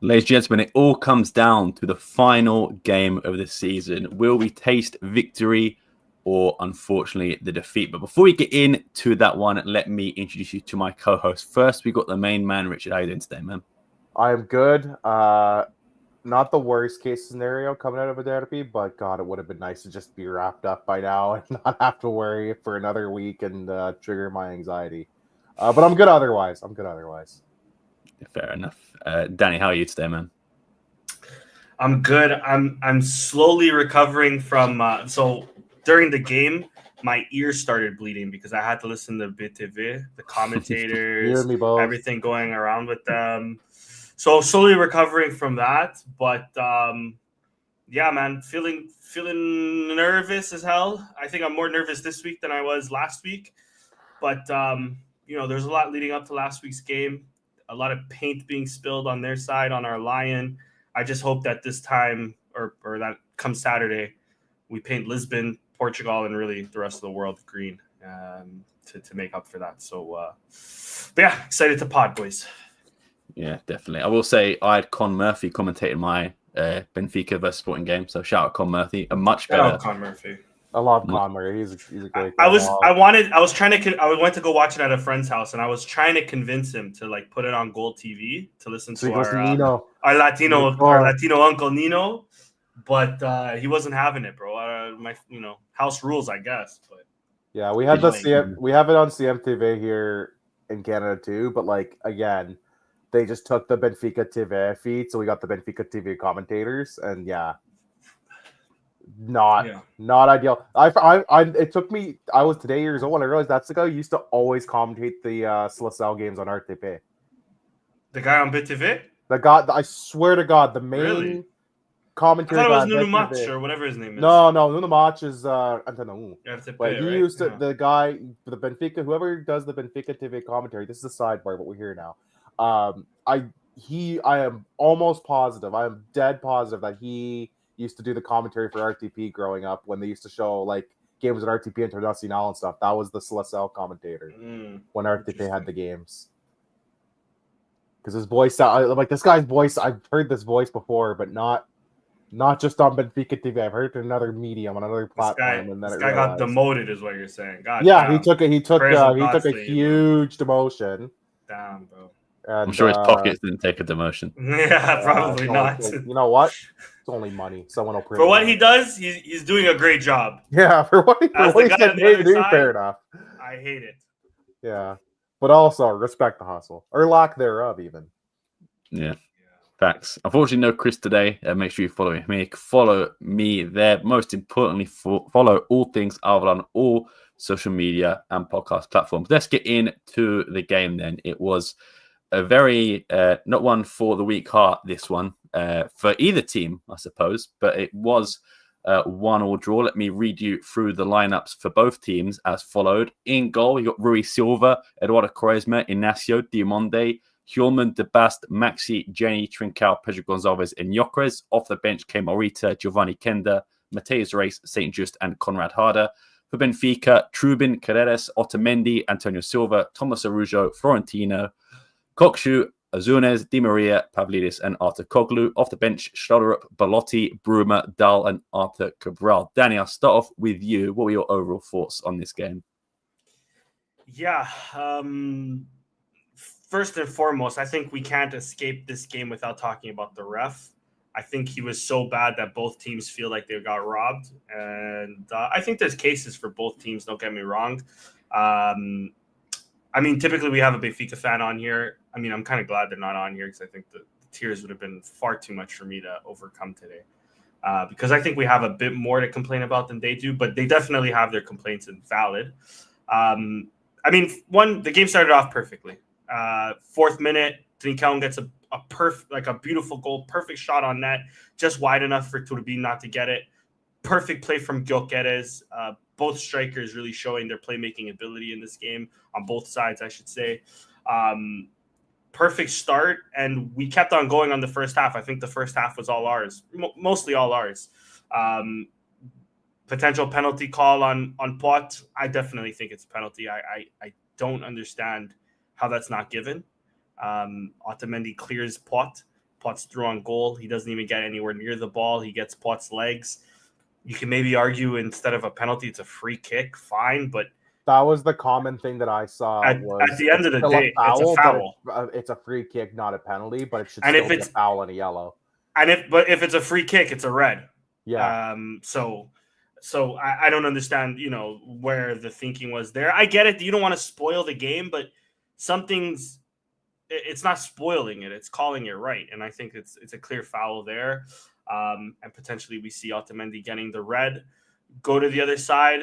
Ladies and gentlemen, it all comes down to the final game of the season. Will we taste victory or, unfortunately, the defeat? But before we get into that one, let me introduce you to my co-host. First, we got the main man, Richard. How are you doing today, man? I am good. Not the worst case scenario coming out of a derby, but God, it would have been nice to just be wrapped up by now and not have to worry for another week and trigger my anxiety. But I'm good otherwise. Fair enough. Danny, how are you today, man? I'm good. I'm slowly recovering from so during the game, my ears started bleeding because I had to listen to BTV, the commentators, everything going around with them. So slowly recovering from that, but yeah, man, feeling nervous as hell. I think I'm more nervous this week than I was last week, but there's a lot leading up to last week's game. A lot of paint being spilled on their side, on our Lion. I just hope that this time, or that come Saturday, we paint Lisbon, Portugal, and really the rest of the world green to make up for that. So, but yeah, excited to pod, boys. Yeah, definitely. I will say I had Con Murphy commentating my Benfica versus Sporting game. So shout out Con Murphy. A much better. Shout out Con Murphy. I love Conner. He's a great guy. I went to go watch it at a friend's house, and I was trying to convince him to like put it on Gold TV to listen to our Latino uncle Nino, but he wasn't having it, bro. My house rules, I guess. But yeah, we have we have it on CMTV here in Canada too, but like again, they just took the Benfica TV feed, so we got the Benfica TV commentators, and yeah. Not ideal. It took me. I was today years old when I realized that's the guy who used to always commentate the Seleção games on RTP. The guy on BTV? The guy. I swear to God, the main commentator. I thought it was Nuno Mach or whatever his name is. No, Nuno Mach is Antonu. But he used to the guy for the Benfica. Whoever does the Benfica TV commentary. This is a sidebar, but we're here now. I am almost positive. I am dead positive that he used to do the commentary for RTP growing up when they used to show like games at RTP Internacional and stuff. That was the Seleção commentator when RTP had the games. Because his voice, like this guy's voice, I've heard this voice before, but not just on Benfica TV. I've heard it in another medium on another platform. This guy got demoted, is what you're saying. God, yeah, damn. he took a huge demotion. Damn, bro. And, I'm sure his pockets didn't take a demotion. Yeah, probably not. You know what? It's only money. Someone will print for what he does, he's doing a great job. Yeah, for what he's getting paid to do, fair enough. I hate it. Yeah, but also respect the hustle or lack thereof, even. Yeah, facts. Unfortunately, no Chris today. Make sure you follow me. Follow me there. Most importantly, follow all things Alvalade on all social media and podcast platforms. Let's get into the game then. It was a very not one for the weak heart, this one, for either team, I suppose, but it was 1-1 draw. Let me read you through the lineups for both teams as followed. In goal, you got Rui Silva, Eduardo Quaresma, Inacio, Diamonde, Hjulman, De Bast, Maxi, Jenny, Trincao, Pedro Gonzalez, and Yocres. Off the bench came Morita, Giovanni Kenda, Mateus Reis, St. Just, and Conrad Harder. For Benfica, Trubin, Carreras, Otamendi, Antonio Silva, Thomas Arujo, Florentino, Kokshu, Azunes, Di Maria, Pavlidis, and Artur Koglu. Off the bench, Schlotterup, Belotti, Bruma, Dahl, and Artur Cabral. Danny, I'll start off with you. What were your overall thoughts on this game? Yeah. First and foremost, I think we can't escape this game without talking about the ref. I think he was so bad that both teams feel like they got robbed. And I think there's cases for both teams, don't get me wrong. I mean, typically we have a Benfica fan on here. I mean, I'm kind of glad they're not on here because I think the tears would have been far too much for me to overcome today. Because I think we have a bit more to complain about than they do, but they definitely have their complaints and valid. I mean, the game started off perfectly. 4th minute, Trincão gets a beautiful goal, perfect shot on net, just wide enough for Turbin not to get it. Perfect play from Gyökeres. Both strikers really showing their playmaking ability in this game on both sides, I should say. Perfect start, and we kept on going on the first half. I think the first half was all ours, mostly all ours. Potential penalty call on Pot. I definitely think it's a penalty. I don't understand how that's not given. Otamendi clears Pot. Potts through on goal. He doesn't even get anywhere near the ball. He gets Potts' legs. You can maybe argue instead of a penalty, it's a free kick. Fine, but that was the common thing that I saw. At the end of the day, it's a foul. It's a free kick, not a penalty, but it should and still be a foul and a yellow. And if it's a free kick, it's a red. Yeah. So I don't understand, where the thinking was there. I get it. You don't want to spoil the game, but it's not spoiling it. It's calling it right. And I think it's a clear foul there. And potentially we see Otamendi getting the red. Go to the other side.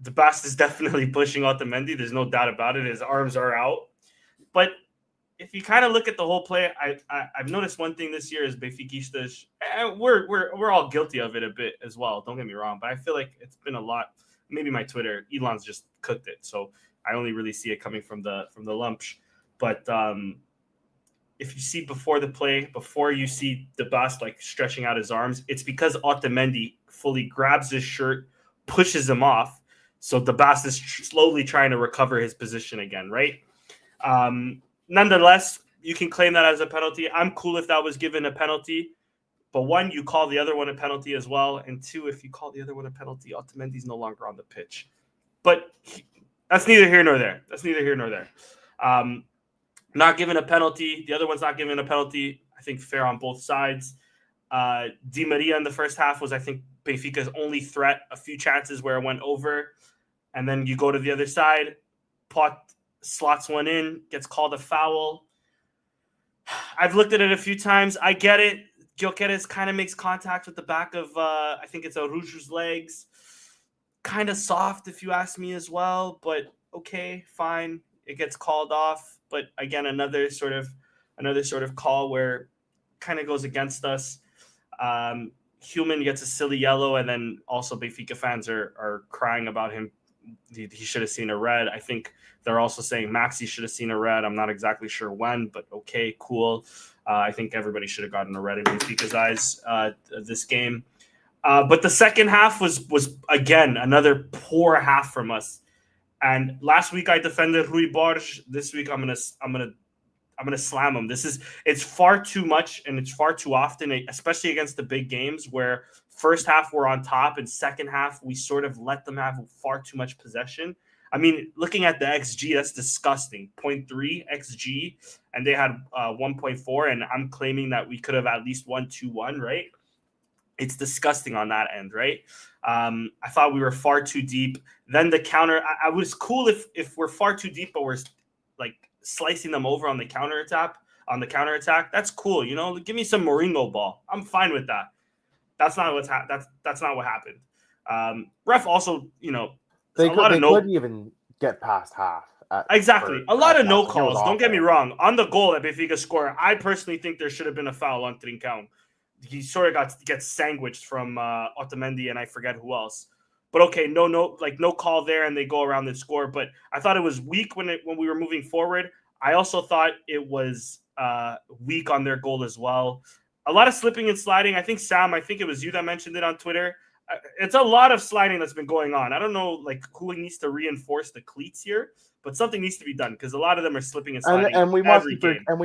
The Bast is definitely pushing Otamendi. There's no doubt about it. His arms are out. But if you kind of look at the whole play, I've noticed one thing this year is Benfiquistas, and we're all guilty of it a bit as well. Don't get me wrong, but I feel like it's been a lot. Maybe my Twitter, Elon's just cooked it, so I only really see it coming from the lunch. But if you see before the play, before you see the Bast like stretching out his arms, it's because Otamendi fully grabs his shirt, pushes him off. So the Bast is slowly trying to recover his position again, right? Nonetheless, you can claim that as a penalty. I'm cool if that was given a penalty. But one, you call the other one a penalty as well. And two, if you call the other one a penalty, Otamendi's no longer on the pitch. But that's neither here nor there. Not given a penalty. The other one's not given a penalty. I think fair on both sides. Di Maria in the first half was, I think, Benfica's only threat. A few chances where it went over. And then you go to the other side. Pot slots one in, gets called a foul. I've looked at it a few times. I get it. Gyökeres kind of makes contact with the back of, I think it's Araujo's legs. Kind of soft, if you ask me as well. But okay, fine. It gets called off. But again, another sort of call where kind of goes against us. Human gets a silly yellow, and then also Benfica fans are crying about him. He should have seen a red. I think they're also saying Maxi should have seen a red. I'm not exactly sure when, but okay, cool. I think everybody should have gotten a red in Benfica's eyes this game. But the second half was again another poor half from us. And last week I defended Rui Borges. This week I'm gonna slam him. It's far too much, and it's far too often, especially against the big games, where first half we're on top and second half we sort of let them have far too much possession. I mean, looking at the XG, that's disgusting. 0.3 XG, and they had 1.4, and I'm claiming that we could have at least won 2-1, right? It's disgusting on that end, right? I thought we were far too deep. Then the counter, I was cool if we're far too deep, but we're like slicing them over on the counterattack. That's cool, Give me some Mourinho ball. I'm fine with that. That's not that's not what happened. Ref also, they couldn't even get past half. Exactly. A lot of no calls. Don't get me wrong. On the goal that Benfica scored, I personally think there should have been a foul on Trincão. He sort of gets sandwiched from Otamendi and I forget who else. But okay, no call there, and they go around and score. But I thought it was weak when we were moving forward. I also thought it was weak on their goal as well. A lot of slipping and sliding. I think it was you that mentioned it on Twitter. It's a lot of sliding that's been going on. I don't know who needs to reinforce the cleats here, but something needs to be done because a lot of them are slipping and sliding. And we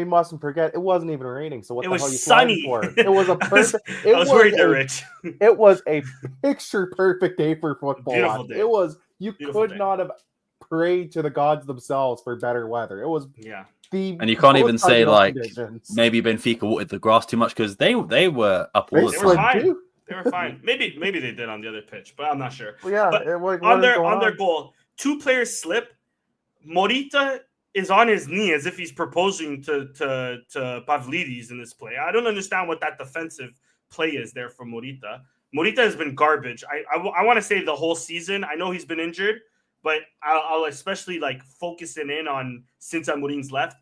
mustn't forget it wasn't even raining. So what the hell are you sunny for? It was a perfect. I was worried there, Rich. It was a picture perfect day for football. Beautiful day. It was. You Beautiful could day. not have prayed to the gods themselves for better weather. It was and you can't even say maybe Benfica watered the grass too much because they were up all the time. They were fine. Maybe they did on the other pitch, but I'm not sure. Well, yeah, but on their goal, two players slip. Morita is on his knee as if he's proposing to Pavlidis in this play. I don't understand what that defensive play is there for Morita. Morita has been garbage. I want to say the whole season. I know he's been injured, but I'll especially focusing in on since Amorim's left.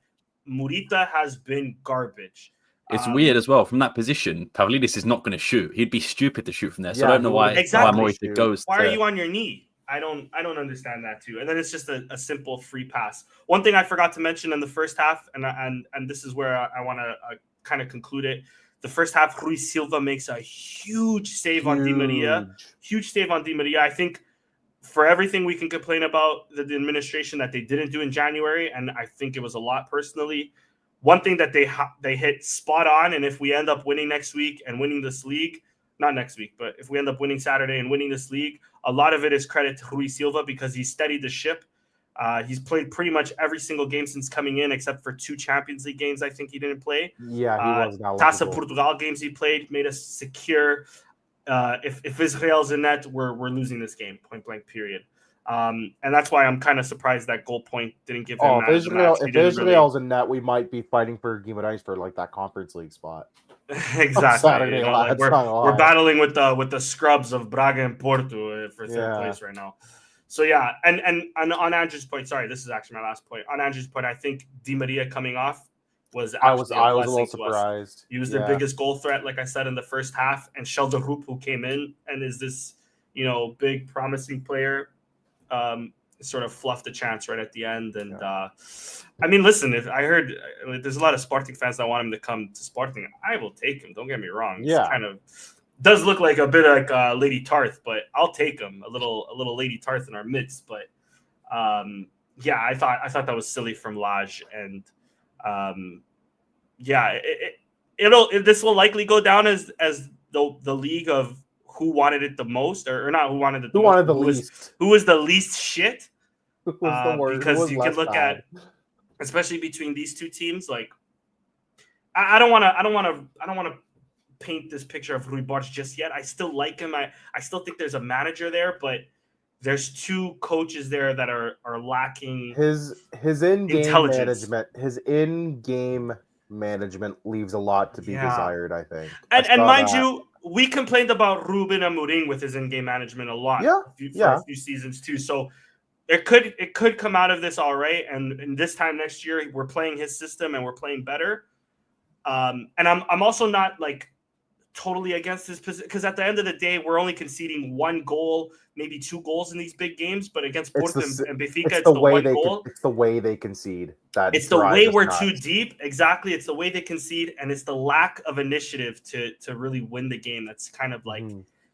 Morita has been garbage. It's weird as well. From that position, Pavlidis is not going to shoot. He'd be stupid to shoot from there. So I don't know why Morita goes. Why are you on your knee? I don't understand that too. And then it's just a simple free pass. One thing I forgot to mention in the first half, and this is where I want to kind of conclude it. The first half, Rui Silva makes a huge save on Di Maria. Huge save on Di Maria. I think for everything we can complain about the administration that they didn't do in January, and I think it was a lot personally, one thing that they hit spot on, and if we end up winning next week and winning this league, not next week, but if we end up winning Saturday and winning this league, a lot of it is credit to Rui Silva because he steadied the ship. He's played pretty much every single game since coming in, except for 2 Champions League games. I think he didn't play. Yeah, he was not. Taça Portugal games he played made us secure. If Israel's in net, we're losing this game, point blank, period. And that's why I'm kind of surprised that goal point didn't give him. If Israel's in net, we might be fighting for Guimarães for like that Conference League spot. Exactly. We're battling with the scrubs of Braga and Porto for third place right now. So yeah, and on Andrew's point, sorry, this is actually my last point. On Andrew's point, I think Di Maria coming off was I was a little surprised. He was their biggest goal threat, like I said, in the first half, and Sheldon, who came in and is this big promising player, sort of fluffed the chance right at the end. And I mean, listen, if I heard there's a lot of Sporting fans that want him to come to Sporting, I will take him. Don't get me wrong. It's kind of does look like a bit like Lady Tarth, but I'll take him. A little Lady Tarth in our midst. But I thought that was silly from Lage, and this will likely go down as the league of who wanted it the most, or not who wanted it the most, the least. Who was the least shit? Who was the worst? Because you can look at, especially between these two teams, like I don't want to paint this picture of Rui Borges just yet. I still like him. I still think there's a manager there, but there's 2 coaches there that are lacking his in-game management. His in-game management leaves a lot to be desired, I think. And mind you, we complained about Ruben Amorim with his in-game management a lot for a few seasons too. So it could come out of this all right. And this time next year, we're playing his system and we're playing better. And I'm also not like totally against this position, because at the end of the day, we're only conceding 1 goal, maybe 2 goals in these big games. But against Porto and Benfica, it's the 1 goal. It's the way they concede. It's the way we're too deep. Exactly. It's the way they concede, and it's the lack of initiative to really win the game that's kind of like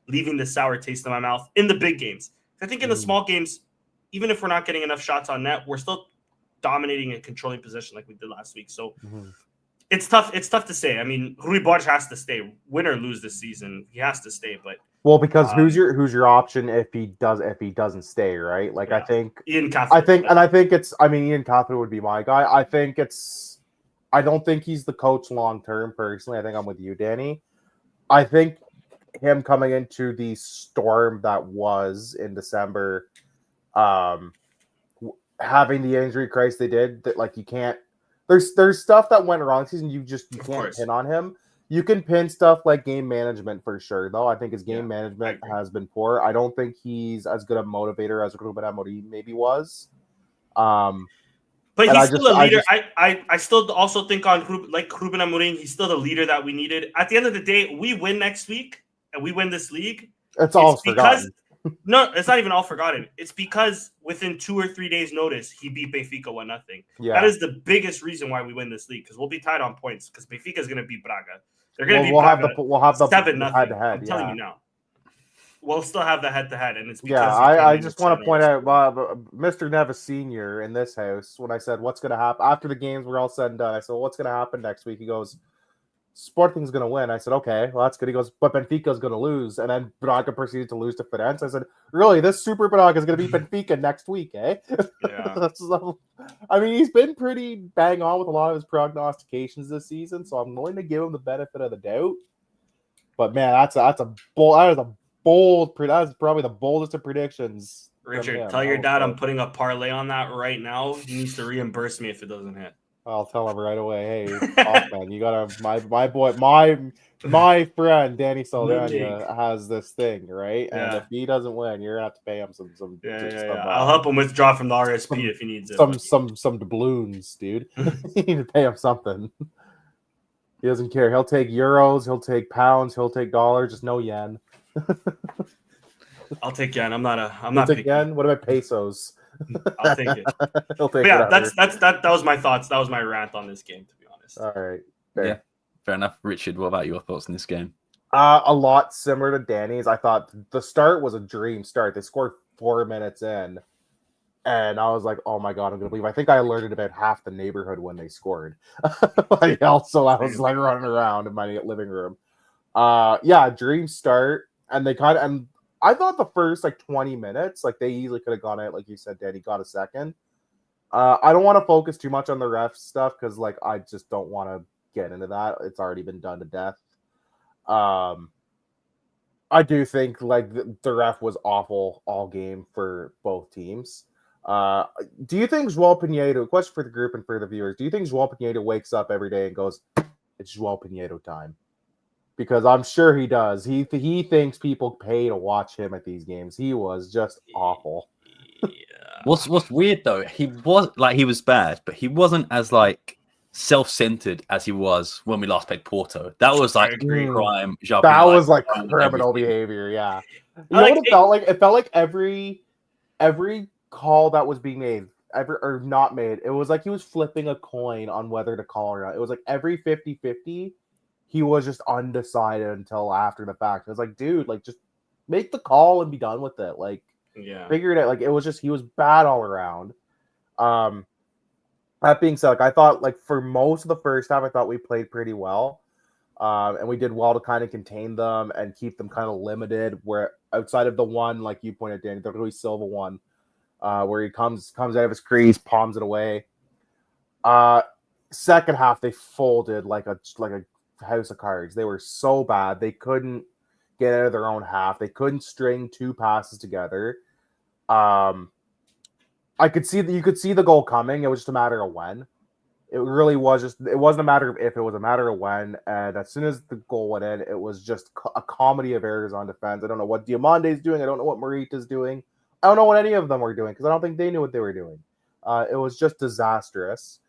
leaving the sour taste in my mouth in the big games. I think in the small games, even if we're not getting enough shots on net, we're still dominating and controlling possession like we did last week. So it's tough. It's tough to say. I mean, Rui Borges has to stay, win or lose this season. He has to stay. But because who's your option if he doesn't stay, right? Like I think Ian Cathro. Ian Cathro would be my guy. I don't think he's the coach long term. Personally, I think I'm with you, Danny. I think him coming into the storm that was in December, having the injury crisis they did, that like you can't. There's stuff that went wrong this season. You can't pin on him. You can pin stuff like game management for sure, though. I think his game management has been poor. I don't think he's as good a motivator as Ruben Amorim maybe was. But he's still a leader. I still also think on Ruben Amorim, he's still the leader that we needed. At the end of the day, we win next week and we win this league. It's all forgotten. No, it's not even all forgotten. It's because within 2 or 3 days' notice, he beat Benfica 1-0. Yeah. That is the biggest reason why we win this league, because we'll be tied on points, because Benfica is going to beat Braga. They're going to beat Braga. We'll have the 7-0. Head-to-head. I'm telling you now. We'll still have the head-to-head, and it's because I just want to point out, Mr. Nevis Sr. in this house, when I said, what's going to happen? After the games were all said and done, I said, well, what's going to happen next week? He goes, Sporting's going to win. I said, okay, well, that's good. He goes, but Benfica's going to lose. And then Braga proceeded to lose to Firenze. I said, really? This Super Braga is going to beat Benfica next week, eh? Yeah. I mean, he's been pretty bang on with a lot of his prognostications this season, so I'm willing to give him the benefit of the doubt. But, man, that's probably the boldest of predictions. Richard, tell your dad I'm putting a parlay on that right now. He needs to reimburse me if it doesn't hit. I'll tell him right away. Hey, man, you gotta my boy, my friend Danny Saldana has this thing, right? And if he doesn't win, you're gonna have to pay him some. I'll help him withdraw from the RSP if he needs it. Some doubloons, dude. You need to pay him something. He doesn't care. He'll take euros. He'll take pounds. He'll take dollars. Just no yen. I'll take yen. I'm not take yen. What about pesos? I'll take it. That was my thoughts. That was my rant on this game, to be honest. All right. Fair enough. Richard, what about your thoughts on this game? A lot similar to Danny's. I thought the start was a dream start. They scored 4 minutes in, And I was like, oh my God, I'm going to leave. I think I alerted about half the neighborhood when they scored. Like, also, I was like running around in my living room. Yeah, dream start. And and I thought the first like 20 minutes, like they easily could have gone out, like you said, Danny, got a second. I don't want to focus too much on the ref stuff because like I just don't want to get into that. It's already been done to death. I do think like the ref was awful all game for both teams. Do you think João Pinheiro, question for the group and for the viewers, do you think João Pinheiro wakes up every day and goes, it's João Pinheiro time? Because I'm sure he does. He thinks people pay to watch him at these games. He was just awful. Yeah. What's weird though, he was bad, but he wasn't as like self-centered as he was when we last played Porto. That was like crime. That was like criminal behavior. Yeah, you know what it felt like? It felt like every call that was being made, or not made, it was like he was flipping a coin on whether to call or not. It was like every 50-50, he was just undecided until after the fact. It was like, dude, like just make the call and be done with it. Like, figure it out. Like, it was just, he was bad all around. That being said, like, I thought, like, for most of the first half, I thought we played pretty well. And we did well to kind of contain them and keep them kind of limited. Where outside of the one, like you pointed, Danny, the Rui Silva one, where he comes out of his crease, palms it away. Second half, they folded like a house of cards. They were so bad. They couldn't get out of their own half. They couldn't string two passes together. You could see the goal coming. It was just a matter of when. It really was just, it wasn't a matter of if, it was a matter of when. And as soon as the goal went in, it was just a comedy of errors on defense. I don't know what Diamante's doing. I don't know what Morita's doing. I don't know what any of them were doing because I don't think they knew what they were doing. It was just disastrous.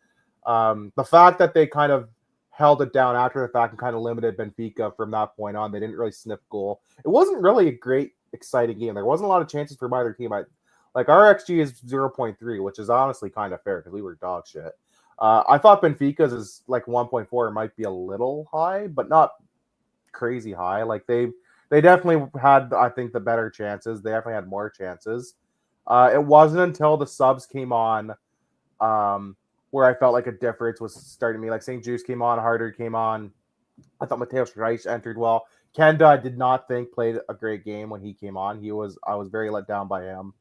The fact that they kind of held it down after the fact and kind of limited Benfica from that point on, they didn't really sniff goal. It wasn't really a great, exciting game. There wasn't a lot of chances for either team. Like, our XG is 0.3, which is honestly kind of fair because we were dog shit. I thought Benfica's is like 1.4 might be a little high, but not crazy high. Like, they definitely had, I think, the better chances. They definitely had more chances. It wasn't until the subs came on where I felt like a difference was starting to me. Like, St. Juice came on, Harder came on. I thought Mateus Reis entered well. Kenda, I did not think played a great game when he came on. I was very let down by him.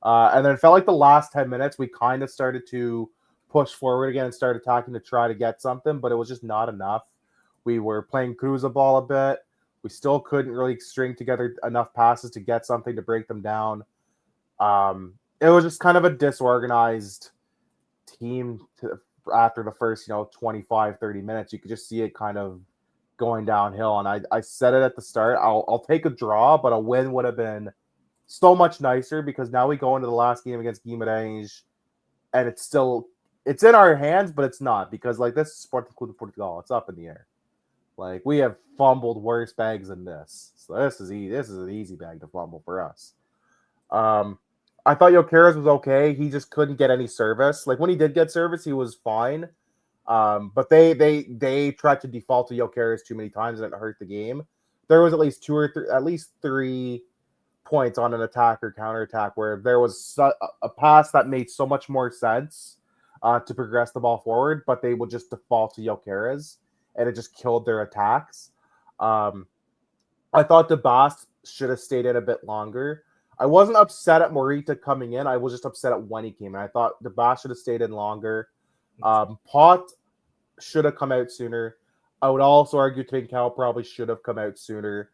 And then it felt like the last 10 minutes, we kind of started to push forward again and start attacking to try to get something, but it was just not enough. We were playing cruiser ball a bit. We still couldn't really string together enough passes to get something to break them down. It was just kind of a disorganized team after the first, 25, 30 minutes. You could just see it kind of going downhill. And I said it at the start, I'll take a draw, but a win would have been so much nicer because now we go into the last game against Guimarães and it's in our hands, but it's not because like this is Sporting Clube de Portugal. It's up in the air. Like, we have fumbled worse bags than this. So this is an easy bag to fumble for us. I thought Jokeres was okay. He just couldn't get any service. Like, when he did get service, he was fine. But they tried to default to Jokeres too many times and it hurt the game. There was at least three points on an attack or counterattack where there was a pass that made so much more sense to progress the ball forward, but they would just default to Jokeres, and it just killed their attacks. I thought DeBas should have stayed in a bit longer. I wasn't upset at Morita coming in. I was just upset at when he came in. I thought DeBas should have stayed in longer. Pot should have come out sooner. I would also argue Trincao probably should have come out sooner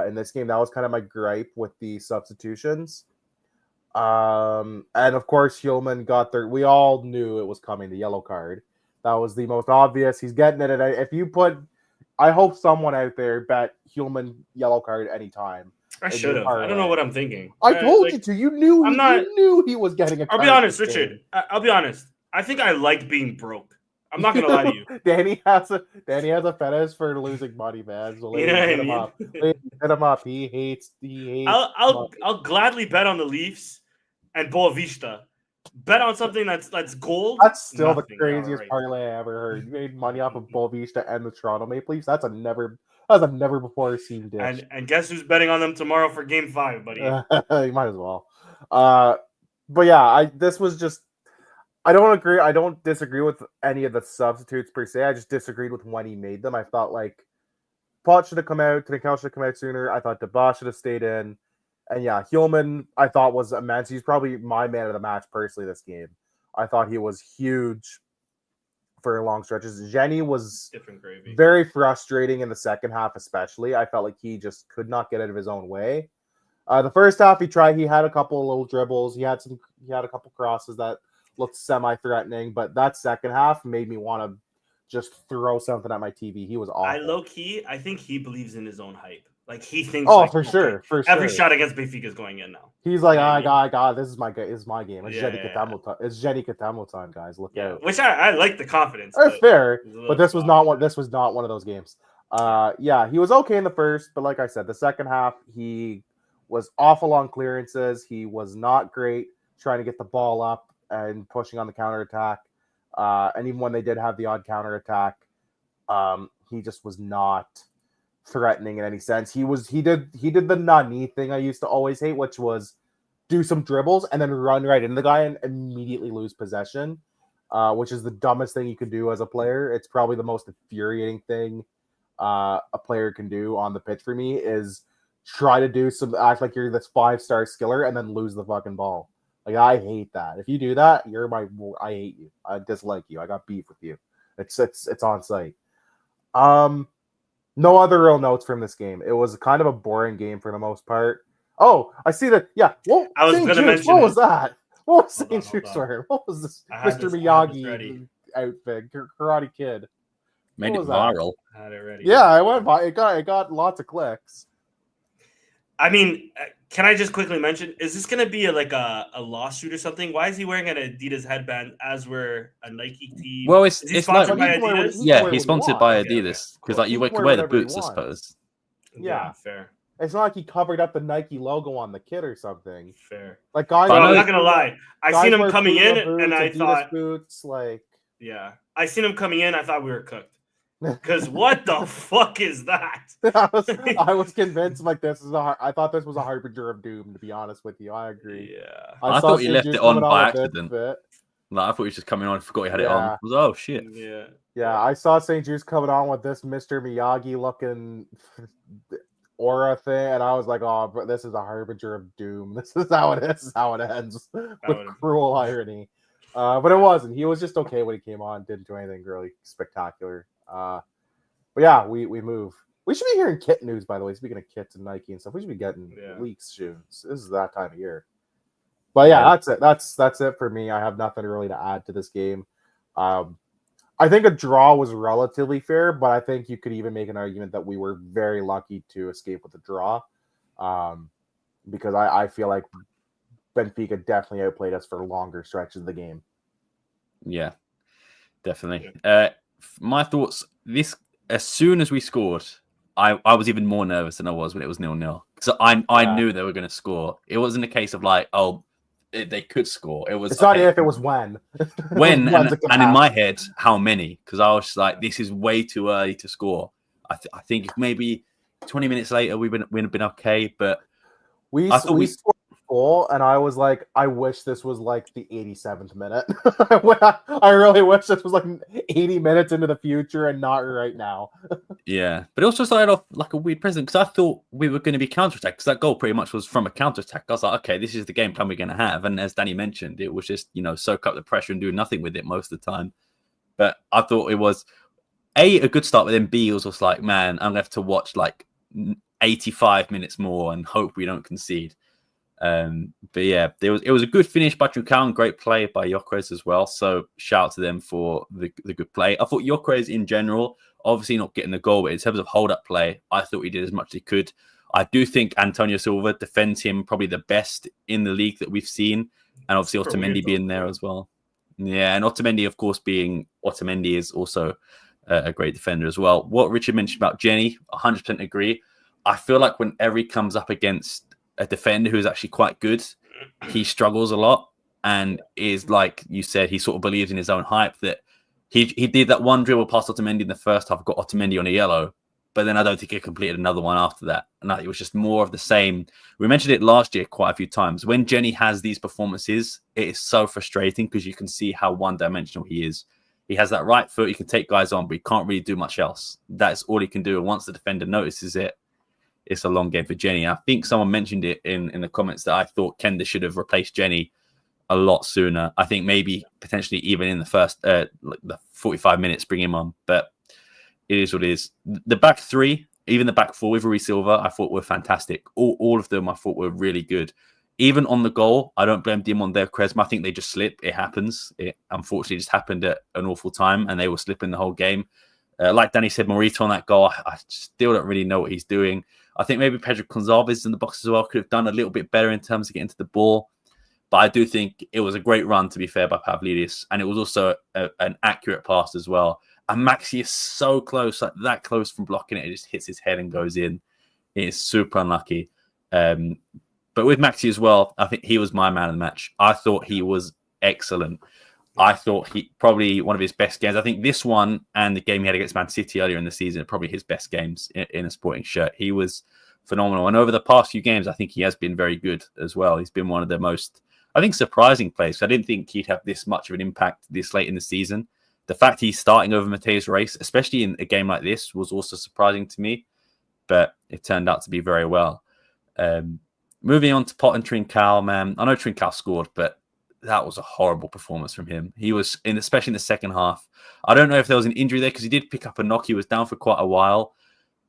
in this game. That was kind of my gripe with the substitutions. And of course, Hillman got there. We all knew it was coming, the yellow card. That was the most obvious. He's getting it. If you put, I hope someone out there bet Hillman yellow card anytime. I should have. I don't know what I'm thinking. I told you to. You knew. You knew he was getting a card. I'll be honest, Richard. I'll be honest. I think I like being broke. I'm not gonna lie to you. Danny has a fetish for losing money, man. So hit him up. Hit him up. He hates. I'll gladly bet on the Leafs and Boavista. Bet on something that's gold. That's still the craziest parlay I ever heard. You made money off of Boavista and the Toronto Maple Leafs. That's a never before seen dish. And guess who's betting on them tomorrow for Game 5, buddy? You might as well. But yeah, this was just. I don't agree. I don't disagree with any of the substitutes per se. I just disagreed with when he made them. I thought like Pot should have come out, Trincao should have come out sooner. I thought DeBosch should have stayed in. And yeah, Hillman I thought was immense. He's probably my man of the match personally this game. I thought he was huge for long stretches. Jenny was Different gravy. very frustrating in the second half, especially. I felt like he just could not get out of his own way. The first half he had a couple of little dribbles. He had a couple crosses that looked semi-threatening, but that second half made me want to just throw something at my TV. He was awful. I think he believes in his own hype. Like he thinks. Oh, like, for sure. Every shot against Benfica is going in now. He's like, I got. This is my game. It's Yeah, Jenny Catamo time. It's Jenny Catamo time, guys. Look out. Which I like the confidence. That's fair, but this was not one. one of those games. Yeah, he was okay in the first, but like I said, the second half he was awful on clearances. He was not great trying to get the ball up and pushing on the counterattack. And even when they did have the odd counterattack, he just was not threatening in any sense. He did the Nani thing I used to always hate, which was do some dribbles and then run right into the guy and immediately lose possession, which is the dumbest thing you could do as a player. It's probably the most infuriating thing a player can do on the pitch for me is try to act like you're this 5-star skiller and then lose the fucking ball. Like, I hate that. If you do that, I hate you. I dislike you. I got beef with you. It's on site. No other real notes from this game. It was kind of a boring game for the most part. Oh, I see that. Yeah. Well, I was going to mention. What was that? What was St. Jude's wearing? What was this Mr. Miyagi Miyagi outfit? Karate Kid. Made it viral. I had it ready. Yeah, it went by. It got lots of clicks. I mean, can I just quickly mention? Is this going to be a lawsuit or something? Why is he wearing an Adidas headband as we're a Nike team? Well, is he it's sponsored like by Adidas? Yeah, he's sponsored by Okay, Adidas because cool. like you can wear the boots, I suppose. Yeah, fair. It's not like he covered up the Nike logo on the kit or something. Fair. Like guys, I'm not gonna lie. I seen him coming in, and I Adidas thought, boots, like, yeah, I seen him coming in. I thought we were cooked. Because what the fuck is that? I was convinced like I thought this was a harbinger of doom. To be honest with you, I agree. Yeah, I thought he left it on by accident. Like, I thought he was just coming on and forgot he had it on. I was, oh shit. Yeah. I saw St. Jude's coming on with this Mr. Miyagi looking aura thing, and I was like, oh, but this is a harbinger of doom. This is how it is. This is how it ends with cruel irony. But it wasn't. He was just okay when he came on. Didn't do anything really spectacular. But yeah, we move. We should be hearing kit news, by the way. Speaking of kits and Nike and stuff, we should be getting leaks soon. This is that time of year. But yeah, that's it. That's it for me. I have nothing really to add to this game. I think a draw was relatively fair, but I think you could even make an argument that we were very lucky to escape with a draw, because I feel like Benfica definitely outplayed us for longer stretches of the game. Yeah, definitely. My thoughts, this, as soon as we scored, I was even more nervous than I was when it was 0-0. So I knew they were going to score. It wasn't a case of like, they could score. It's not if, it was when. When, and in my head, how many? Because I was just like, this is way too early to score. I think if maybe 20 minutes later we'd have been okay, but we scored a goal, and I was like, I wish this was like the 87th minute. I really wish this was like 80 minutes into the future and not right now. Yeah, but it also started off like a weird precedent because I thought we were going to be counterattacked because that goal pretty much was from a counterattack. I was like, okay, this is the game plan we're going to have. And as Danny mentioned, it was just, soak up the pressure and do nothing with it most of the time. But I thought it was a good start, but then B was just like, man, I'm going to have to watch like 85 minutes more and hope we don't concede. But yeah, it was a good finish by Trincao, great play by Gyökeres as well. So shout out to them for the good play. I thought Gyökeres in general, obviously not getting the goal, but in terms of hold-up play, I thought he did as much as he could. I do think Antonio Silva defends him probably the best in the league that we've seen, and obviously Otamendi being there as well. Yeah, and Otamendi, of course, Otamendi is also a great defender as well. What Richard mentioned about Jenny, 100% agree. I feel like whenever he comes up against a defender who is actually quite good, he struggles a lot, and is, like you said, he sort of believes in his own hype that he did that one dribble past Otamendi in the first half, got Otamendi on a yellow, but then I don't think he completed another one after that. And it was just more of the same. We mentioned it last year quite a few times. When Jenny has these performances, it is so frustrating because you can see how one-dimensional he is. He has that right foot. He can take guys on, but he can't really do much else. That's all he can do. And once the defender notices it, it's a long game for Jenny. I think someone mentioned it in the comments that I thought Kenda should have replaced Jenny a lot sooner. I think maybe potentially even in the first the 45 minutes, bring him on. But it is what it is. The back three, even the back four with Rui Silva, I thought were fantastic. All of them I thought were really good. Even on the goal, I don't blame Dimon there, Kresma. I think they just slip. It happens. It unfortunately just happened at an awful time, and they were slipping the whole game. Like Danny said, Morita on that goal, I still don't really know what he's doing. I think maybe Pedro Gonçalves in the box as well could have done a little bit better in terms of getting to the ball. But I do think it was a great run, to be fair, by Pavlidis. And it was also an accurate pass as well. And Maxi is so close, like that close from blocking it. It just hits his head and goes in. It is super unlucky. But with Maxi as well, I think he was my man of the match. I thought he was excellent. I thought he probably one of his best games. I think this one and the game he had against Man City earlier in the season are probably his best games in a Sporting shirt. He was phenomenal. And over the past few games, I think he has been very good as well. He's been one of the most, I think, surprising players. I didn't think he'd have this much of an impact this late in the season. The fact he's starting over Mateus Reis, especially in a game like this, was also surprising to me. But it turned out to be very well. Moving on to Pot and Trincao, man. I know Trincao scored, but that was a horrible performance from him. He was, especially in the second half. I don't know if there was an injury there because he did pick up a knock. He was down for quite a while,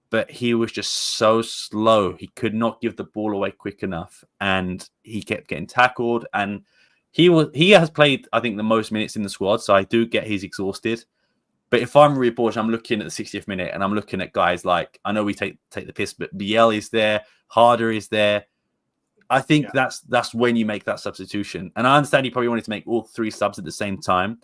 but he was just so slow. He could not give the ball away quick enough, and he kept getting tackled. And he has played, I think, the most minutes in the squad, so I do get he's exhausted. But if I'm Rui Borges, I'm looking at the 60th minute, and I'm looking at guys like, I know we take the piss, but Biel is there, Harder is there. I think that's when you make that substitution. And I understand you probably wanted to make all three subs at the same time,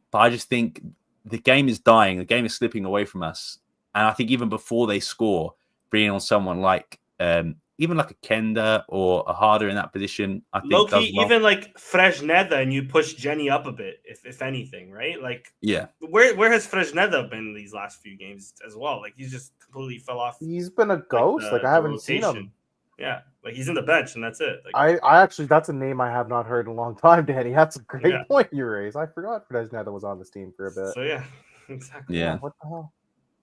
but I just think the game is dying. The game is slipping away from us. And I think even before they score, bringing on someone like even like a Kenda or a Harder in that position, I think Loki, even like Fresneda, and you push Jenny up a bit, if anything, right? Like, yeah, where has Fresneda been these last few games as well? Like, he's just completely fell off. He's been a ghost. Like I haven't seen him. Yeah, like he's in the bench and that's it. Like, I actually, that's a name I have not heard in a long time, Danny. That's a great point you raised. I forgot Fresneda was on this team for a bit. So yeah, exactly. Yeah. What the hell?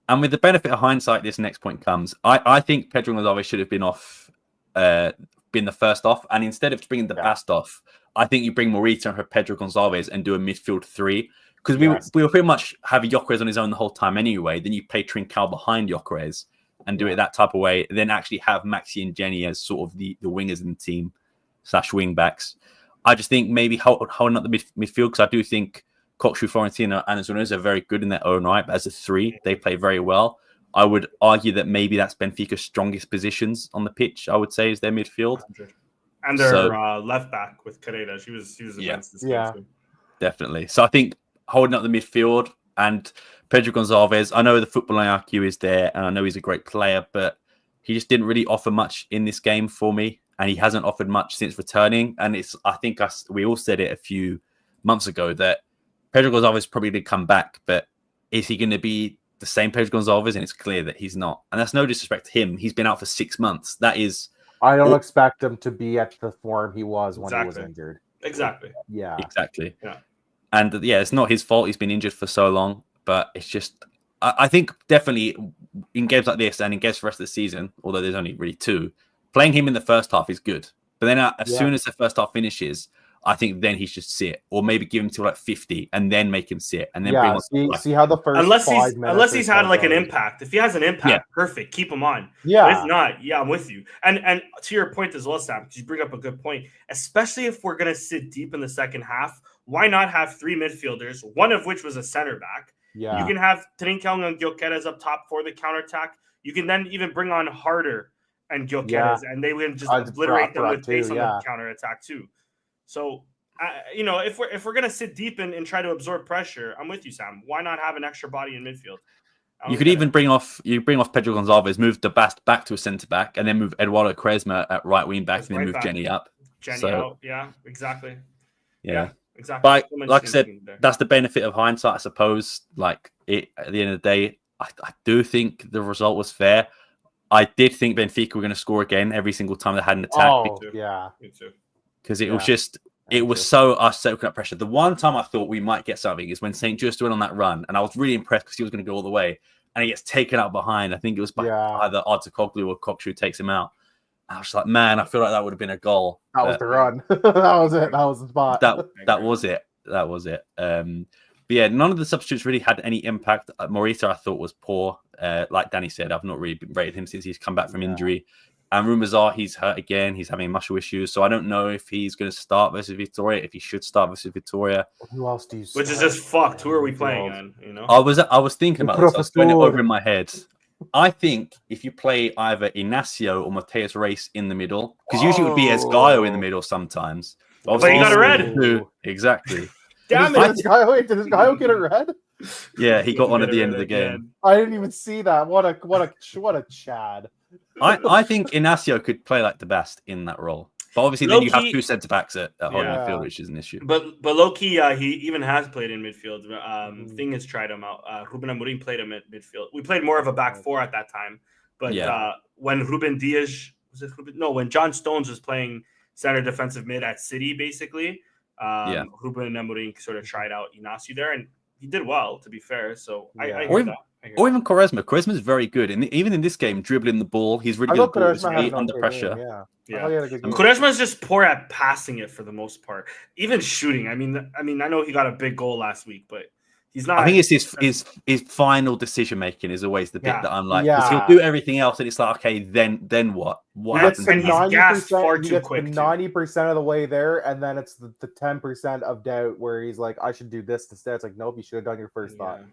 And with the benefit of hindsight, this next point comes. I think Pedro Gonçalves should have been off, been the first off, and instead of bringing the Bast off, I think you bring Morita and Pedro Gonçalves and do a midfield three, because we will pretty much have Gyökeres on his own the whole time anyway. Then you play Trincao behind Gyökeres and do it that type of way. Then actually have Maxi and Jenny as sort of the wingers in the team / wing backs. I just think maybe holding up the midfield, because I do think Kokshu, Florentino, and Azunas are very good in their own right, but as a three, they play very well. I would argue that maybe that's Benfica's strongest positions on the pitch, I would say, is their midfield. And their left back with Carrera. She was immense this game too. Definitely. So I think holding up the midfield and Pedro Gonçalves, I know the footballing IQ is there, and I know he's a great player, but he just didn't really offer much in this game for me, and he hasn't offered much since returning. And I think we all said it a few months ago that Pedro Gonçalves probably did come back, but is he going to be the same Pedro Gonçalves? And it's clear that he's not. And that's no disrespect to him. He's been out for 6 months. That is... I don't expect him to be at the form he was when he was injured. Exactly. Yeah. Exactly. Yeah. And it's not his fault. He's been injured for so long, but it's just... I think definitely in games like this and in games for the rest of the season, although there's only really 2, playing him in the first half is good. But then as soon as the first half finishes, I think then he should sit, or maybe give him to like 50 and then make him sit, and then bring on see how the first unless he's had like an impact. If he has an impact, perfect, keep him on. Yeah. But if not, I'm with you. And to your point as well, Sam, because you bring up a good point, especially if we're gonna sit deep in the second half, why not have 3 midfielders, one of which was a center back? Yeah. You can have Trincao and Gyökeres up top for the counterattack. You can then even bring on Harder and Gyökeres, and they would just obliterate them with pace on the counterattack too. So, if we're gonna sit deep and try to absorb pressure, I'm with you, Sam. Why not have an extra body in midfield? You could even bring off Pedro Gonçalves, move the Bast back to a centre back, and then move Eduardo Quaresma at right wing back, and then move Jenny up. Out, yeah, exactly. Yeah, exactly. But like I said, that's the benefit of hindsight, I suppose. Like at the end of the day, I do think the result was fair. I did think Benfica were going to score again every single time they had an attack. Oh, yeah. Me too. Because it Yeah. was just, it was so us soaking up pressure. The one time I thought we might get something is when St. Just went on that run, and I was really impressed because he was going to go all the way, and he gets taken out behind. I think it was by either Artakoglu or Kokshu takes him out. I was like, man, I feel like that would have been a goal. That was the run. That was it. That was the spot. That was it. That was it. But yeah, none of the substitutes really had any impact. Morita, I thought, was poor. Like Danny said, I've not really rated him since he's come back from injury. And rumors are he's hurt again. He's having muscle issues. So I don't know if he's going to start versus Victoria, if he should start versus Victoria. Who else do you Which start? is just fucked. Who are we playing on? You know? I was thinking about this. I was going over in my head. I think if you play either Inacio or Mateus Reis in the middle, because usually it would be Esgaio in the middle sometimes. But he got a red. Exactly. Damn it! Did Esgaio get a red? Yeah, he got one at the end of the game. I didn't even see that. What a Chad. I think Inacio could play like the best in that role. But obviously then you have two centre backs at holding midfield, which is an issue. But low key, he even has played in midfield. Thing has tried him out. Ruben Amorim played him at midfield. We played more of a back four at that time. But when Ruben Dias when John Stones was playing center defensive mid at City, basically, Ruben Amorim sort of tried out Inacio there, and he did well, to be fair. So I hear that. Or even Quaresma. Quaresma is very good. And even in this game, dribbling the ball, he's really good at his feet under pressure. Quaresma is just poor at passing it for the most part. Even shooting. I mean, I know he got a big goal last week, but he's not. I think it's his final decision making is always the bit that I'm like, because he'll do everything else, and it's like, okay, then what? What happens? And he's gassed far too quick. 90% of the way there, and then it's the 10% of doubt where he's like, I should do this instead. It's like, nope, you should have done your first thought.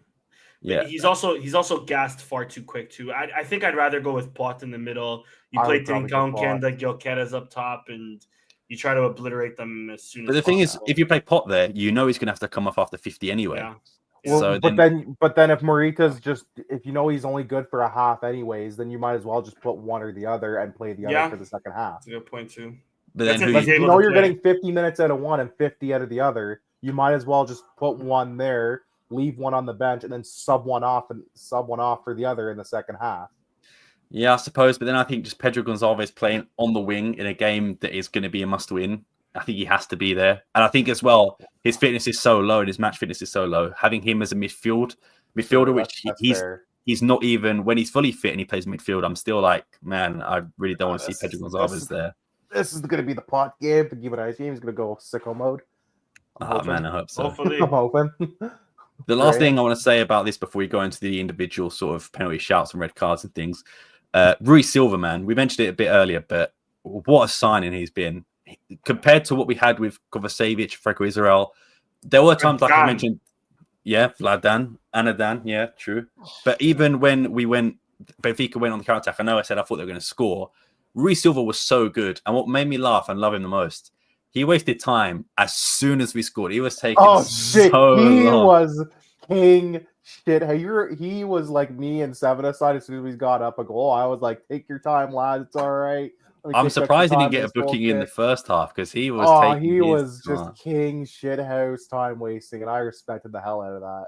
Yeah, he's also gassed far too quick too. I think I'd rather go with Pot in the middle. You play Trincão, Kenda, Gyökeres up top, and you try to obliterate them as soon as. But the thing is, if you play Pot there, you know he's going to have to come off after 50 anyway. Yeah. Well, so but then if Morita's if you know he's only good for a half anyways, then you might as well just put one or the other and play the other for the second half. That's a good point too. But then you know you're getting 50 minutes out of one and 50 out of the other. You might as well just put one there, leave one on the bench, and then sub one off for the other in the second half. Yeah, I suppose. But then I think just Pedro Gonçalves playing on the wing in a game that is going to be a must-win. I think he has to be there. And I think as well, his fitness is so low and his match fitness is so low. Having him as a midfielder, which he's not even, when he's fully fit and he plays midfield, I'm still like, man, I really don't want to see Pedro Gonçalves there. This is going to be the Pot game. The Guimarães game is going to go sicko mode. Man, I hope so. Hopefully. I'm hoping. The last thing I want to say about this before we go into the individual sort of penalty shouts and red cards and things, Rui Silva, man, we mentioned it a bit earlier, but what a signing he's been. Compared to what we had with Kovacevic, Franco Israel, there were times, like I mentioned, Vladan, Anadan, true. But even when Benfica went on the counter-attack, I know I said I thought they were going to score. Rui Silva was so good. And what made me laugh and love him the most, he wasted time as soon as we scored. He was taking so long. He was king shit. He was like me and Seven aside as soon as we got up a goal. I was like, take your time, lads. It's all right. I'm surprised he didn't get a booking in the first half because he was he was just king shithouse time wasting, and I respected the hell out of that.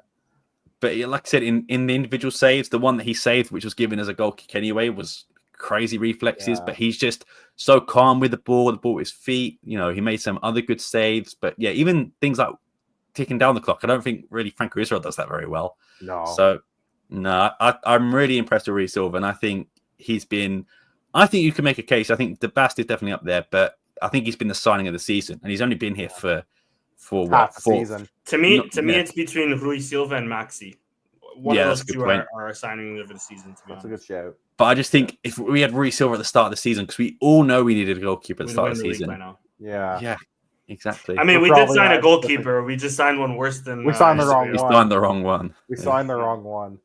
But like I said, in the individual saves, the one that he saved, which was given as a goal kick anyway, was crazy reflexes. But he's just so calm with the ball with his feet. You know, he made some other good saves. But yeah, even things like ticking down the clock, I don't think really Franco Israel does that very well. No. So no, I'm really impressed with Rui Silva, and I think he's been. I think you can make a case. I think the Bast is definitely up there, but I think he's been the signing of the season, and he's only been here for half the season. To me, it's between Rui Silva and Maxi. One of those two are signing of the season. That's a good shout. But I just think if we had Rui Silva at the start of the season, because we all know we needed a goalkeeper at the start of the season. Yeah, exactly. I mean, we did sign a goalkeeper. We just signed one worse than. We signed the wrong one. We signed the wrong one. We signed the wrong one.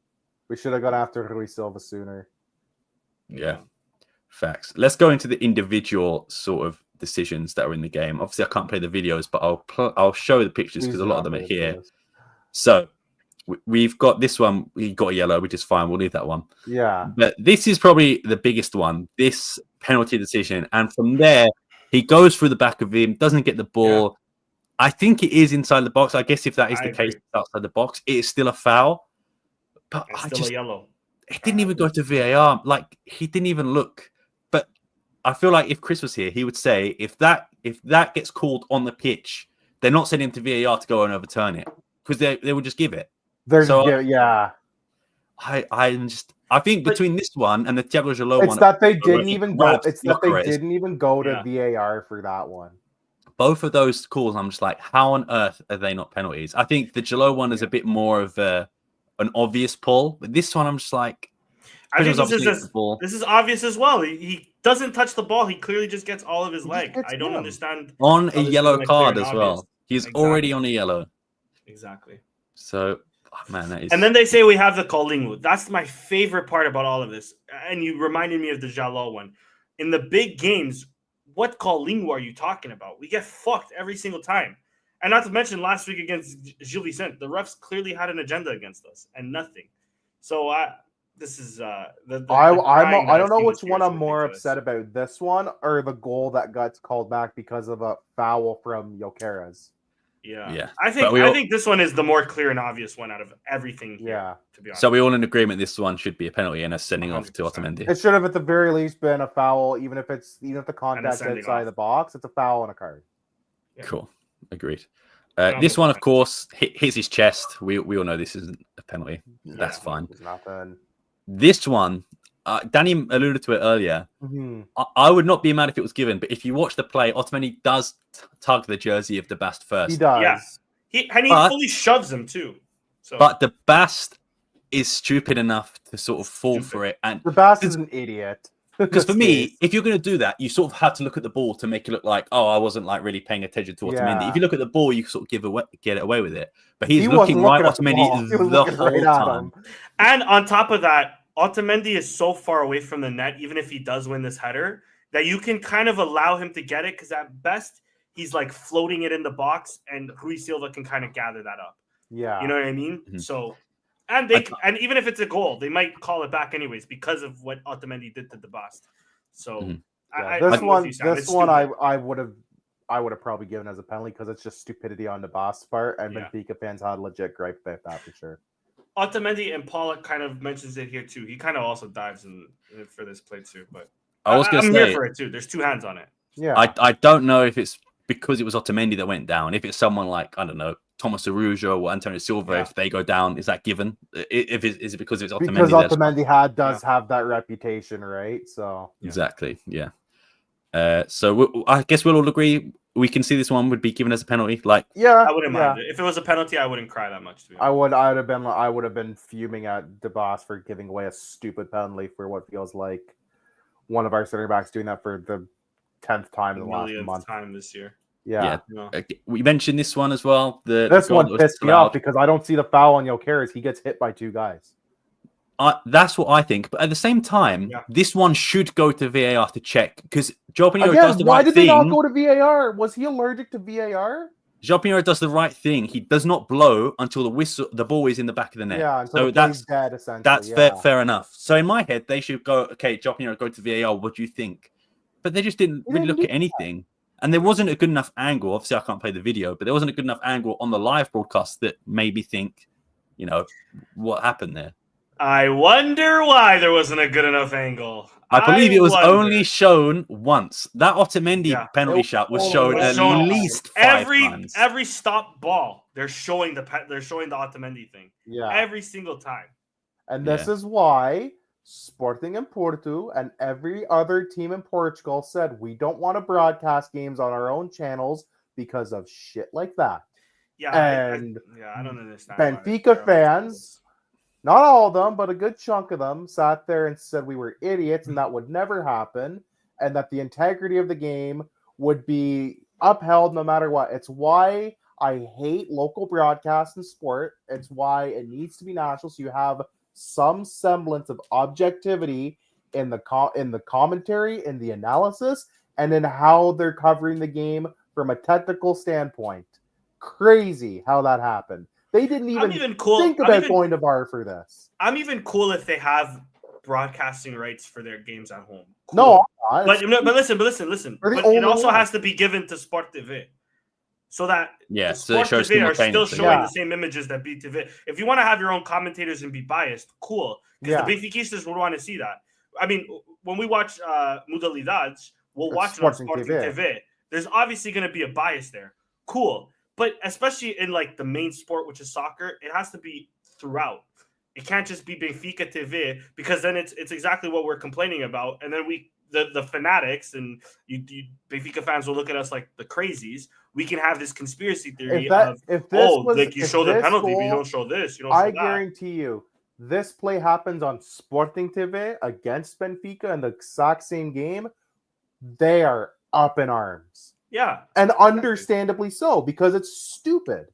We should have gone after Rui Silva sooner. Yeah. Facts. Let's go into the individual sort of decisions that are in the game. Obviously, I can't play the videos, but I'll show the pictures because a lot of them are here. So we've got this one. We got a yellow, which is fine. We'll leave that one. Yeah. But this is probably the biggest one. This penalty decision, and from there he goes through the back of him, doesn't get the ball. I think it is inside the box. I guess if that is the case, outside the box, it is still a foul. But And I still just, a yellow. it didn't even go to VAR. Like, he didn't even look. But I feel like if Chris was here, he would say if that gets called on the pitch, they're not sending him to VAR to go and overturn it because they would just give it. They're So yeah. I think between this one and the Thiago Jalot one, It's that they where didn't he even go. grabs It's that they Gyökeres, didn't even go to Yeah. VAR for that one. both of those calls, I'm just like, how on earth are they not penalties? I think the Jalot one is a bit more of an obvious pull, but this one I'm just like, I think Chris was this obviously the ball. is obvious as well. He doesn't touch the ball. He clearly just gets all of his He leg. just hits I don't him. understand. On how a this yellow isn't clear card and as obvious. well. He's Exactly. already on a yellow. Exactly. So, man, that is. And then they say we have the Collingwood. That's my favorite part about all of this. And you reminded me of the Jalot one. In the big games, what Collingwood are you talking about? We get fucked every single time. And not to mention last week against Gilles Vicente, the refs clearly had an agenda against us and nothing. So this is I don't know which one I'm more ridiculous. upset about, this one or the goal that got called back because of a foul from Gyökeres. Yeah. I think this one is the more clear and obvious one out of everything here, Yeah. to be honest. So we're all in agreement this one should be a penalty and a sending off to 100%. Otamendi. It should have at the very least been a foul, even if the contact's sending outside off. the box. It's a foul and a card. Yeah. Cool. Agreed. This one, of course, hits his chest. We all know this isn't a penalty. That's fine. It's nothing. This one, Danny alluded to it earlier. Mm-hmm. I would not be mad if it was given, but if you watch the play, Otamendi does tug the jersey of the Bast first. He does. Yeah. He fully shoves him too. So. But the Bast is stupid enough to sort of fall for it. And The Bast is an idiot. because for me, if you're going to do that, you sort of have to look at the ball to make it look like, oh, I wasn't like really paying attention to Otamendi. Yeah. If you look at the ball, you sort of get away with it. But he's He looking wasn't right at looking at the ball. Otamendi He was the looking whole right at time. him. And on top of that, Otamendi is so far away from the net, even if he does win this header, that you can kind of allow him to get it because at best he's like floating it in the box, and Rui Silva can kind of gather that up. Yeah. You know what I mean? Mm-hmm. So, and even if it's a goal, they might call it back anyways because of what Otamendi did to the Bast. So Mm-hmm. This one I would have probably given as a penalty because it's just stupidity on the Bast part, and Benfica fans had legit gripe about that for sure. Otamendi and Pollock kind of mentions it here too. He kind of also dives in for this play too, but I was going to I'm say here for it too. There's two hands on it. Yeah, I don't know if it's because it was Otamendi that went down. If it's someone like, I don't know, Thomas Arujo or Antonio Silva, if they go down, is that given? Is it because it's Otamendi? Because Otamendi does have that reputation, right? So exactly, yeah. So I guess we'll all agree we can see this one would be given as a penalty. Like, I wouldn't mind it. If it was a penalty, I wouldn't cry that much. To be honest. I would have been fuming at DeBoss for giving away a stupid penalty for what feels like one of our center backs doing that for the 10th time in the last month. Time this year. Yeah. We mentioned this one as well. This one pissed me off because I don't see the foul on Gyökeres. He gets hit by two guys. That's what I think. But at the same time, this one should go to VAR to check because João Pinheiro does the right thing. Why did they not go to VAR? Was he allergic to VAR? João Pinheiro does the right thing. He does not blow until the ball is in the back of the net. Yeah, so that's dead, essentially. That's fair enough. So in my head, they should go, okay, João Pinheiro, go to VAR. What do you think? But they just didn't really look at anything. And there wasn't a good enough angle. Obviously, I can't play the video, but there wasn't a good enough angle on the live broadcast that made me think, what happened there. I wonder why there wasn't a good enough angle. I believe it was only shown once. That Otamendi penalty shot was shown at least 5 times. Every stop ball, they're showing the Otamendi thing. Yeah, every single time. And this is why Sporting in Porto and every other team in Portugal said we don't want to broadcast games on our own channels because of shit like that. Yeah, and I don't understand. Benfica fans. Not all of them, but a good chunk of them sat there and said we were idiots and that would never happen and that the integrity of the game would be upheld no matter what. It's why I hate local broadcasts in sport. It's why it needs to be national so you have some semblance of objectivity in the commentary, in the analysis, and in how they're covering the game from a technical standpoint. Crazy how that happened. They didn't even think about going to VAR for this. I'm even cool if they have broadcasting rights for their games at home. Cool. No, but listen. But it also has to be given to Sport TV. so that the so it Sport shows TV are still simultaneously. showing the same images that BTV. If you want to have your own commentators and be biased, cool. Because the Benfiquistas would want to see that. I mean, when we watch Modalidades, we'll watch it on Sporting TV. There's obviously going to be a bias there. Cool. But especially in like the main sport, which is soccer, it has to be throughout. It can't just be Benfica TV, because then it's exactly what we're complaining about. And then the fanatics and you Benfica fans will look at us like the crazies. We can have this conspiracy theory you show the penalty, but you don't show this. You don't show that. I guarantee you, this play happens on Sporting TV against Benfica in the exact same game. They are up in arms. Yeah. And understandably so, because it's stupid.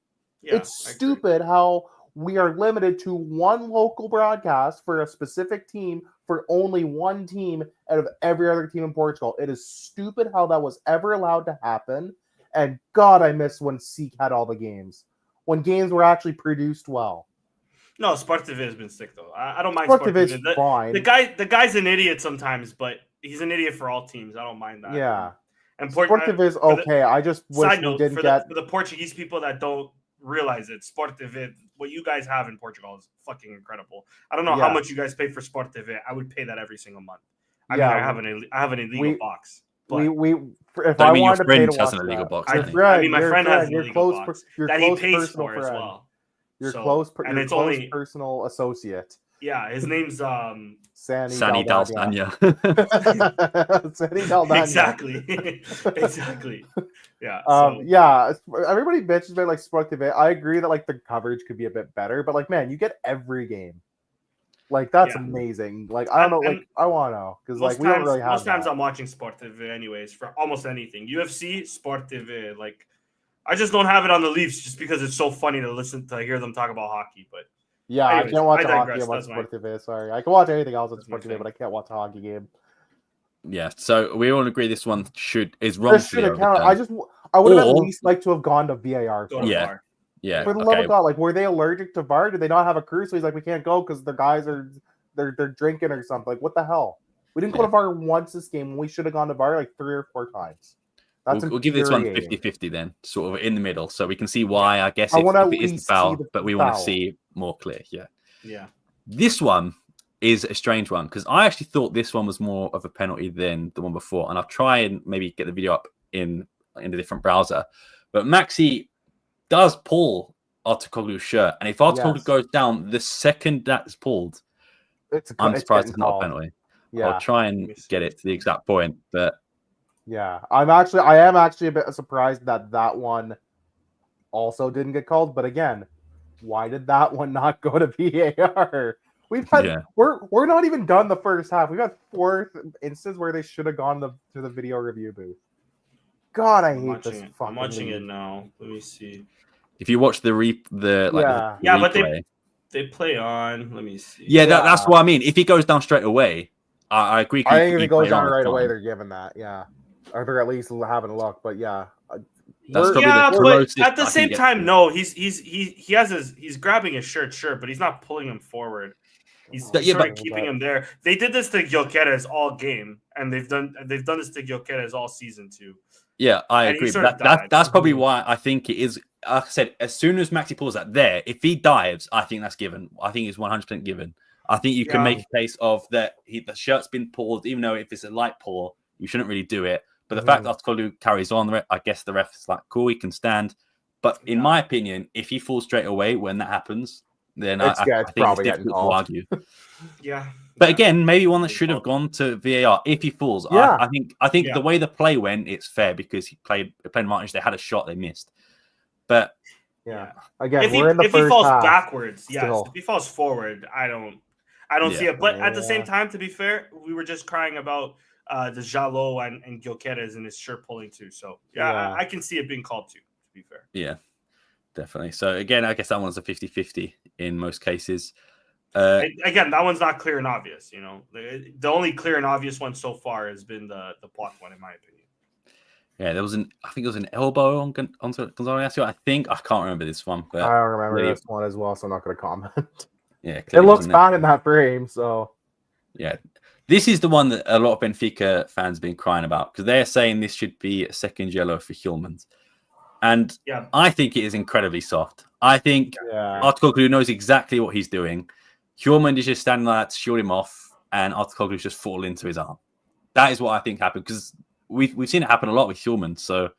Yeah, it's stupid how we are limited to one local broadcast for a specific team for only one team out of every other team in Portugal. It is stupid how that was ever allowed to happen. And God, I miss when Seek had all the games. When games were actually produced well. No, Sport TV has been sick, though. I don't mind Sport TV. Is fine. The guy's an idiot sometimes, but he's an idiot for all teams. I don't mind that. Yeah. And Sport TV is okay. I just wish we didn't get... For the Portuguese people that don't realize it, Sport TV, what you guys have in Portugal is fucking incredible. I don't know how much you guys pay for Sport TV. I would pay that every single month. I mean, I have an illegal box. But if I wanted to pay to watch an illegal box. I mean, my friend has an illegal box that he pays for as well. Your close personal associate. Yeah, his name's Sani Daldania. Sani Daldania. Exactly. Yeah. Everybody bitches about like Sport TV. I agree that like the coverage could be a bit better, but like, man, you get every game. Like that's amazing. Like I don't know, like I want to know because like we don't really have. Most times I'm watching Sport TV anyways for almost anything. UFC, Sport TV. Like I just don't have it on the Leafs just because it's so funny to hear them talk about hockey, but. Yeah, anyways, I can't watch hockey on Sport TV. Sorry, I can watch anything else on Sport TV, but I can't watch a hockey game. Yeah, so we all agree this one is wrong. This should have counted. I would have at least liked to have gone to VAR. Yeah. For the love of God, like, were they allergic to VAR? Did they not have a crew? So he's like, we can't go because the guys they're drinking or something. Like, what the hell? We didn't go to VAR once this game when we should have gone to VAR like 3 or 4 times. We'll give this one 50-50 then, sort of in the middle, so we can see why. I guess if it is the foul, but we want to see more clear. Yeah. This one is a strange one because I actually thought this one was more of a penalty than the one before, and I'll try and maybe get the video up in a different browser. But Maxi does pull Artukoglu's shirt, and if Artukoglu goes down the second that's pulled, I'm surprised it's not a penalty. Yeah. I'll try and get it to the exact point, but. Yeah, I am actually a bit surprised that one also didn't get called. But again, why did that one not go to VAR? We're not even done the first half. We've had 4 instances where they should have gone to the video review booth. God, I hate this. I'm watching it now. Let me see. If you watch the but they play on. Let me see. Yeah, that's what I mean. If he goes down straight away, I agree. I think if he goes down right away, they're giving that. Yeah. Or they're at least having a look, but yeah. But at the same time, no, he's grabbing his shirt, but he's not pulling him forward. He's keeping him there. They did this to Gyökeres all game, and they've done this to Gyökeres all season too. Yeah, I agree. That's probably why I think it is. Like I said, as soon as Maxi pulls that there, if he dives, I think that's given. I think it's 100% given. I think you can make a case of that the shirt's been pulled, even though if it's a light pull, you shouldn't really do it. But the fact that Artukoglu carries on, I guess the ref's like, cool, he can stand. But in my opinion, if he falls straight away when that happens, then I think it's difficult to argue. But again, maybe one that should have gone to VAR if he falls. Yeah. I think the way the play went, it's fair because he played advantage. They had a shot, they missed. But again, if he falls backwards, yes. If he falls forward, I don't see it. But at the same time, to be fair, we were just crying about the Jalot and Gyökeres and his shirt pulling too. So I can see it being called too, to be fair. Yeah, definitely. So again, I guess that one's a 50-50 in most cases. Again, that one's not clear and obvious. You know, the only clear and obvious one so far has been the block one, in my opinion. Yeah, I think it was an elbow on Gonzalo. I can't remember this one, but I don't remember this one as well, so I'm not going to comment. Yeah, it looks bad in that frame. So yeah. This is the one that a lot of Benfica fans have been crying about because they're saying this should be a second yellow for Hjulmand. And Yeah. I think it is incredibly soft. I think Yeah. Artikoglu knows exactly what he's doing. Hjulmand is just standing there to shield him off, and Artikoglu's just fall into his arm. That is what I think happened, because we've seen it happen a lot with Hjulmand. So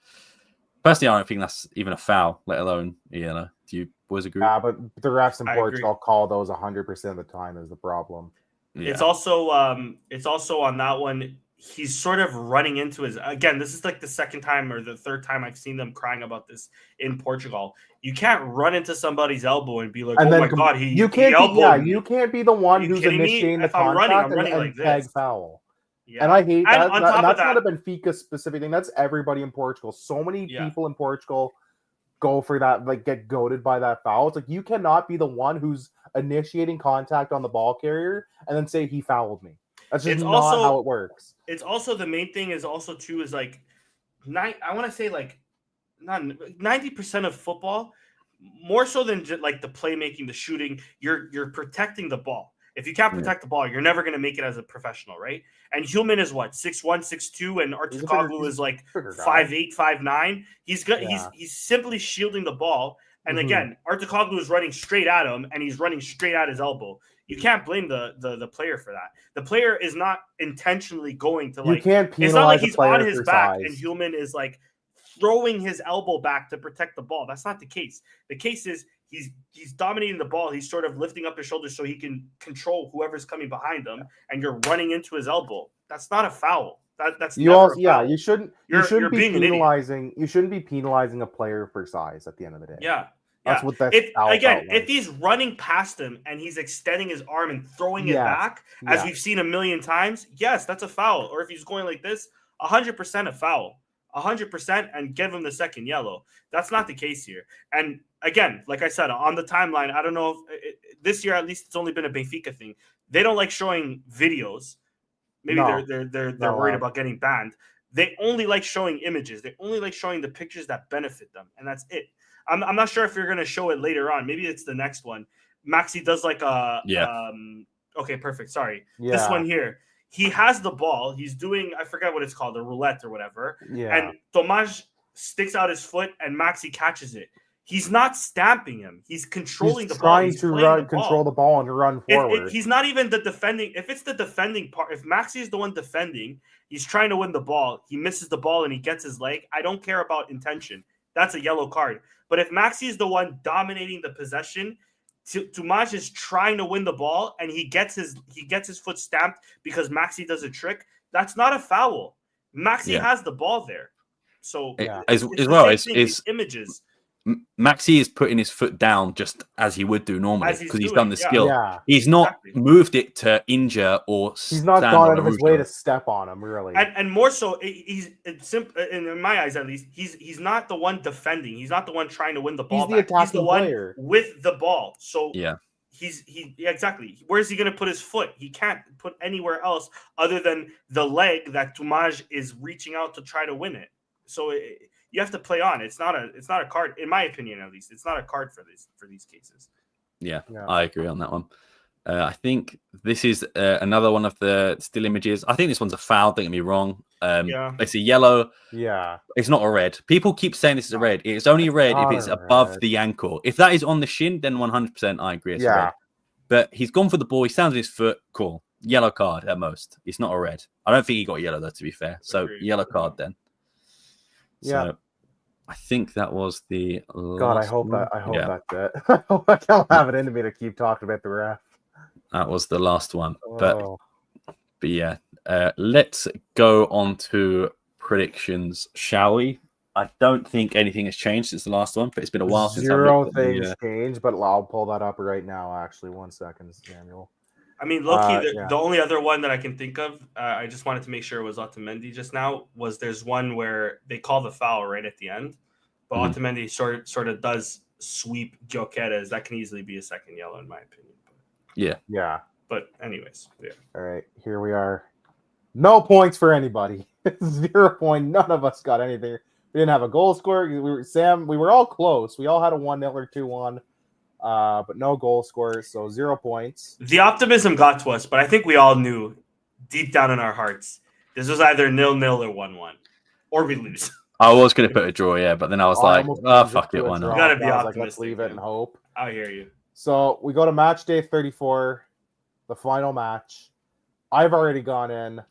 personally, I don't think that's even a foul, let alone a yellow. Do you boys agree? Yeah, but the refs in I Portugal call those 100% of the time is the problem. Yeah. It's also on that one. He's sort of running into his. Again, this is like the second time or the third time I've seen them crying about this in Portugal. You can't run into somebody's elbow and be like, And "Oh then my god, you can't elbowed be, yeah, me." you can't be the one Are you who's kidding me? initiating the If I'm running, contact I'm running and like tag this. foul. Yeah. And I hate And that. on top of That's that, not a Benfica specific thing. That's everybody in Portugal. So many Yeah. people in Portugal go for that, like get goaded by that foul. It's like you cannot be the one who's initiating contact on the ball carrier and then say he fouled me. That's just It's not also- how it works. it's also the main thing is also too is like I want to say like not 90% of football, more so than just like the playmaking, the shooting, you're protecting the ball. If you can't protect the ball, you're never going to make it as a professional, right? And Hjulmand is what, 6'1", 6'2", and Artikoglu is like 5'8", 5'9". He's good. Yeah. He's simply shielding the ball. And Mhm. again, Artikoglu is running straight at him, and he's running straight at his elbow. You can't blame the player for that. The player is not intentionally going to You like. can't penalize It's not like a he's player on his for back size. and Hjulmand is like throwing his elbow back to protect the ball. That's not the case. The case is he's dominating the ball. He's sort of lifting up his shoulders so he can control whoever's coming behind him, and you're running into his elbow. That's not a foul. That's You never also, a foul. you shouldn't You're be being an idiot. penalizing. You shouldn't be penalizing a player for size at the end of the day. Yeah. That's Yeah. what that If, foul again, felt like. if he's running past him and he's extending his arm and throwing it Yes. back, as Yeah. we've seen a million times, yes, that's a foul. Or if he's going like this, 100% a foul. 100% and give him the second yellow. That's not the case here. And again, like I said, on the timeline, I don't know if this year, at least it's only been a Benfica thing. They don't like showing videos. Maybe No. they're No, worried about getting banned. They only like showing images. They only like showing the pictures that benefit them. And that's it. I'm not sure if you're going to show it later on. Maybe it's the next one. Maxi does like a okay, perfect. Sorry. Yeah. This one here. He has the ball. He's doing, I forget what it's called, a roulette or whatever. Yeah. And Tomás sticks out his foot and Maxi catches it. He's not stamping him. He's controlling the ball. He's trying to control the ball and to run forward. He's not even the defending. If it's the defending part, if Maxi is the one defending, he's trying to win the ball. He misses the ball and he gets his leg. I don't care about intention. That's a yellow card. But if Maxi is the one dominating the possession, Tomás is trying to win the ball and he gets his foot stamped because Maxi does a trick. That's not a foul. Maxi has the ball there. So as well, it's images. Maxi is putting his foot down just as he would do normally because he's done the skill. Yeah. He's not moved it to injure or he's not gone out of his way to step on him, really. And more so, he's simple in my eyes at least. He's not the one defending. He's not the one trying to win the ball. He's the one player with the ball. So yeah. Exactly. Where is he going to put his foot? He can't put anywhere else other than the leg that Tomás is reaching out to try to win it. So you have to play on. It's not a card, in my opinion, at least. It's not a card for these cases. Yeah, I agree on that one. I think this is another one of the still images. I think this one's a foul. Don't get me wrong. It's a yellow. Yeah, it's not a red. People keep saying this is a red. It's only red if it's above the ankle. If that is on the shin, then 100% I agree. It's a red. But he's gone for the ball. He stands on his foot. Cool. Yellow card at most. It's not a red. I don't think he got yellow though. To be fair, so yellow card then. Yeah, so, I think that was the. God, I hope that's it. I don't have it in me to keep talking about the ref. That was the last one, but yeah, let's go on to predictions, shall we? I don't think anything has changed since the last one, but it's been a while since zero things changed. But I'll pull that up right now. Actually, 1 second, Daniel. I mean, low-key, the only other one that I can think of, I just wanted to make sure it was Otamendi just now, was there's one where they call the foul right at the end, but Otamendi sort of does sweep Gyökeres. That can easily be a second yellow, in my opinion. Yeah. But anyways, yeah. All right, here we are. No points for anybody. 0 point. None of us got anything. We didn't have a goal scorer. We were all close. We all had a 1-0 or 2-1. But no goal scorers, so 0 points. The optimism got to us, but I think we all knew deep down in our hearts this was either 0-0 or 1-1, or we lose. I was going to put a draw, yeah, but then I was like, almost oh, changed fuck to it, a why draw. not? You gotta be I was like, let's optimistic, leave it man. and hope. I hear you. So we go to match day 34, the final match. I've already gone in.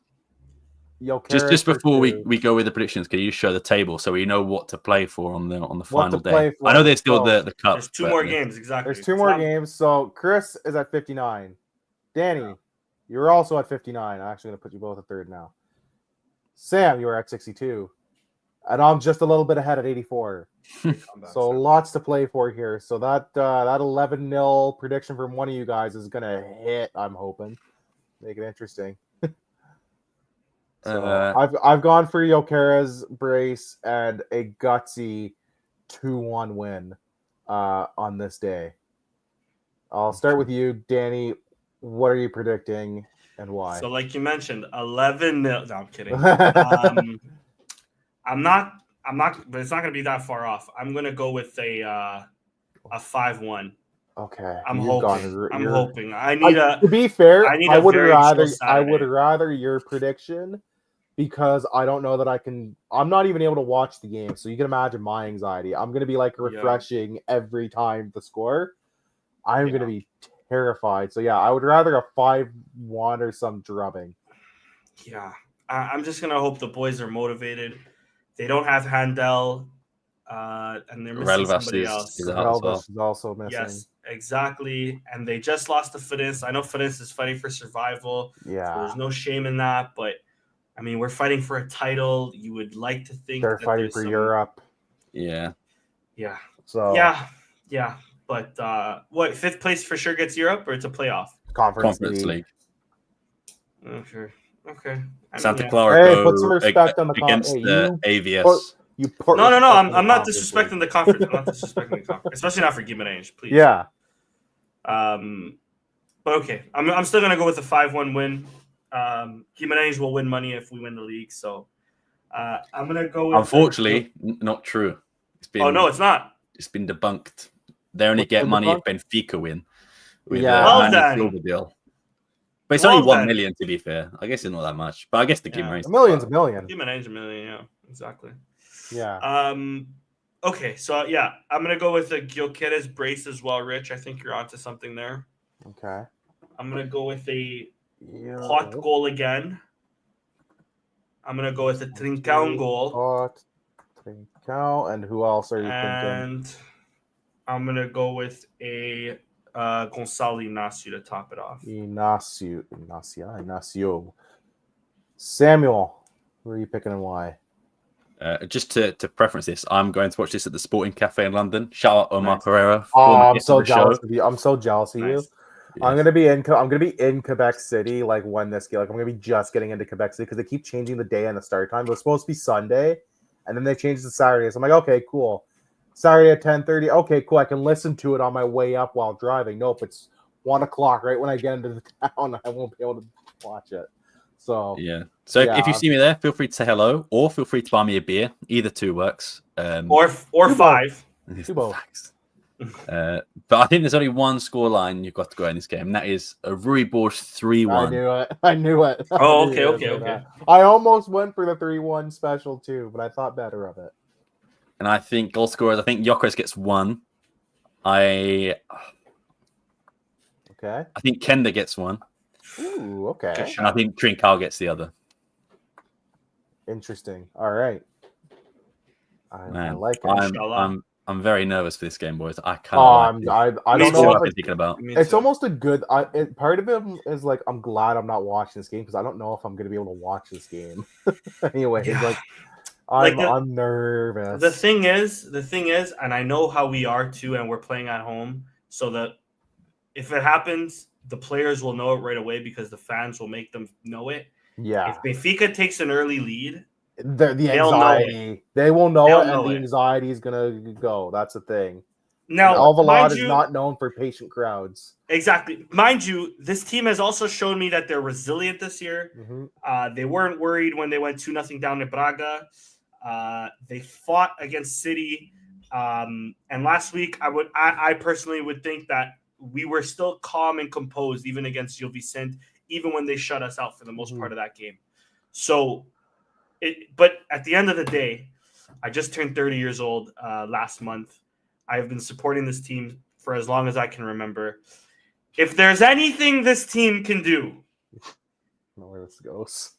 Just for before we 2. go with the predictions, can you show the table so we know what to play for on the What final to day? play for. I know there's still So, the cup. There's 2 but more yeah. games, exactly. There's 2 more games. So Chris is at 59. Danny, you're also at 59. I'm actually going to put you both at third now. Sam, you are at 62. And I'm just a little bit ahead at 84. So lots to play for here. So that 11-0 prediction from one of you guys is going to hit, I'm hoping. Make it interesting. So I've gone for Yokera's brace and a gutsy 2-1 win on this day. I'll start with you, Danny. What are you predicting and why? So, like you mentioned, 11-0. No, I'm kidding. I'm not, but it's not going to be that far off. I'm going to go with a 5-1. Okay. I'm hoping. To be fair, I would rather rather your prediction because I don't know that I can. I'm not even able to watch the game, so you can imagine my anxiety. I'm going to be like refreshing every time the score. I'm going to be terrified. So yeah, I would rather a 5-1 or some drubbing. Yeah, I'm just going to hope the boys are motivated. They don't have Handel, and they're missing somebody else. Relvas is also missing. Yes, exactly. And they just lost to Fidense. I know Fidense is fighting for survival. Yeah. So there's no shame in that. But, I mean, we're fighting for a title. You would like to think they're fighting for Europe. Yeah. Yeah. So Yeah. But what, 5th place for sure gets Europe, or it's a playoff? Conference League. Okay. Santa Clara put some respect on the against the AVS. No. I'm not disrespecting the conference. I'm not disrespecting the conference, especially not for Guimarães, please. Yeah. But okay, I'm still gonna go with a 5-1 win. Guimarães will win money if we win the league. So I'm gonna go with. Unfortunately, not true. No, it's not. It's been debunked. They only get money if Benfica win with the then. deal. But it's only 1 million, to be fair. I guess it's not that much. But I guess the Guimarães. A million's a million. Guimarães a million, yeah. Exactly. Yeah. Okay, so yeah, I'm gonna go with the Gyökeres brace as well, Rich. I think you're onto something there. Okay. I'm gonna go with a hot goal again. I'm gonna go with a Trincão goal. Hot Trincão, and who else are you thinking? And I'm gonna go with a Gonçalo Inácio to top it off. Inácio. Samuel, who are you picking and why? Just to preference this, I'm going to watch this at the Sporting Cafe in London. Shout out Omar Pereira. I'm so jealous of you. I'm so jealous of you. Yes. I'm gonna be in Quebec City like when this game. Like I'm gonna be just getting into Quebec City because they keep changing the day and the start time. It was supposed to be Sunday, and then they changed it to Saturday. So I'm like, okay, cool. Saturday at 10:30. Okay, cool. I can listen to it on my way up while driving. Nope, it's 1 o'clock. Right when I get into the town, I won't be able to watch it. So yeah. So if you see me there, feel free to say hello, or feel free to buy me a beer. Either two works. Or 5. But I think there's only one score line you've got to go in this game, and that is a Rui Borges 3-1. I knew it. Oh, okay. I almost went for the 3-1 special too, but I thought better of it. And I think goal scorers, I think Gyökeres gets 1. I think Kenda gets 1. Ooh, okay. And I think Trincão gets the other. Interesting. All right. I like it. I'm very nervous for this game, boys. I can't. I don't know what I've been thinking about. It's almost a good. Part of it is like I'm glad I'm not watching this game because I don't know if I'm going to be able to watch this game. Anyway, I'm nervous. The thing is, and I know how we are too, and we're playing at home, so that if it happens, the players will know it right away because the fans will make them know it. Yeah. If Benfica takes an early lead, the anxiety, they will know it, and the anxiety is gonna go. That's the thing. Now, Alvalade is not known for patient crowds. Exactly. Mind you, this team has also shown me that they're resilient this year. Mm-hmm. They weren't worried when they went 2-0 down to Braga. They fought against City. And last week, I personally would think that we were still calm and composed, even against Gil Vicente, even when they shut us out for the most part of that game. So, but at the end of the day, I just turned 30 years old last month. I have been supporting this team for as long as I can remember. If there's anything this team can do, I don't know where this goes.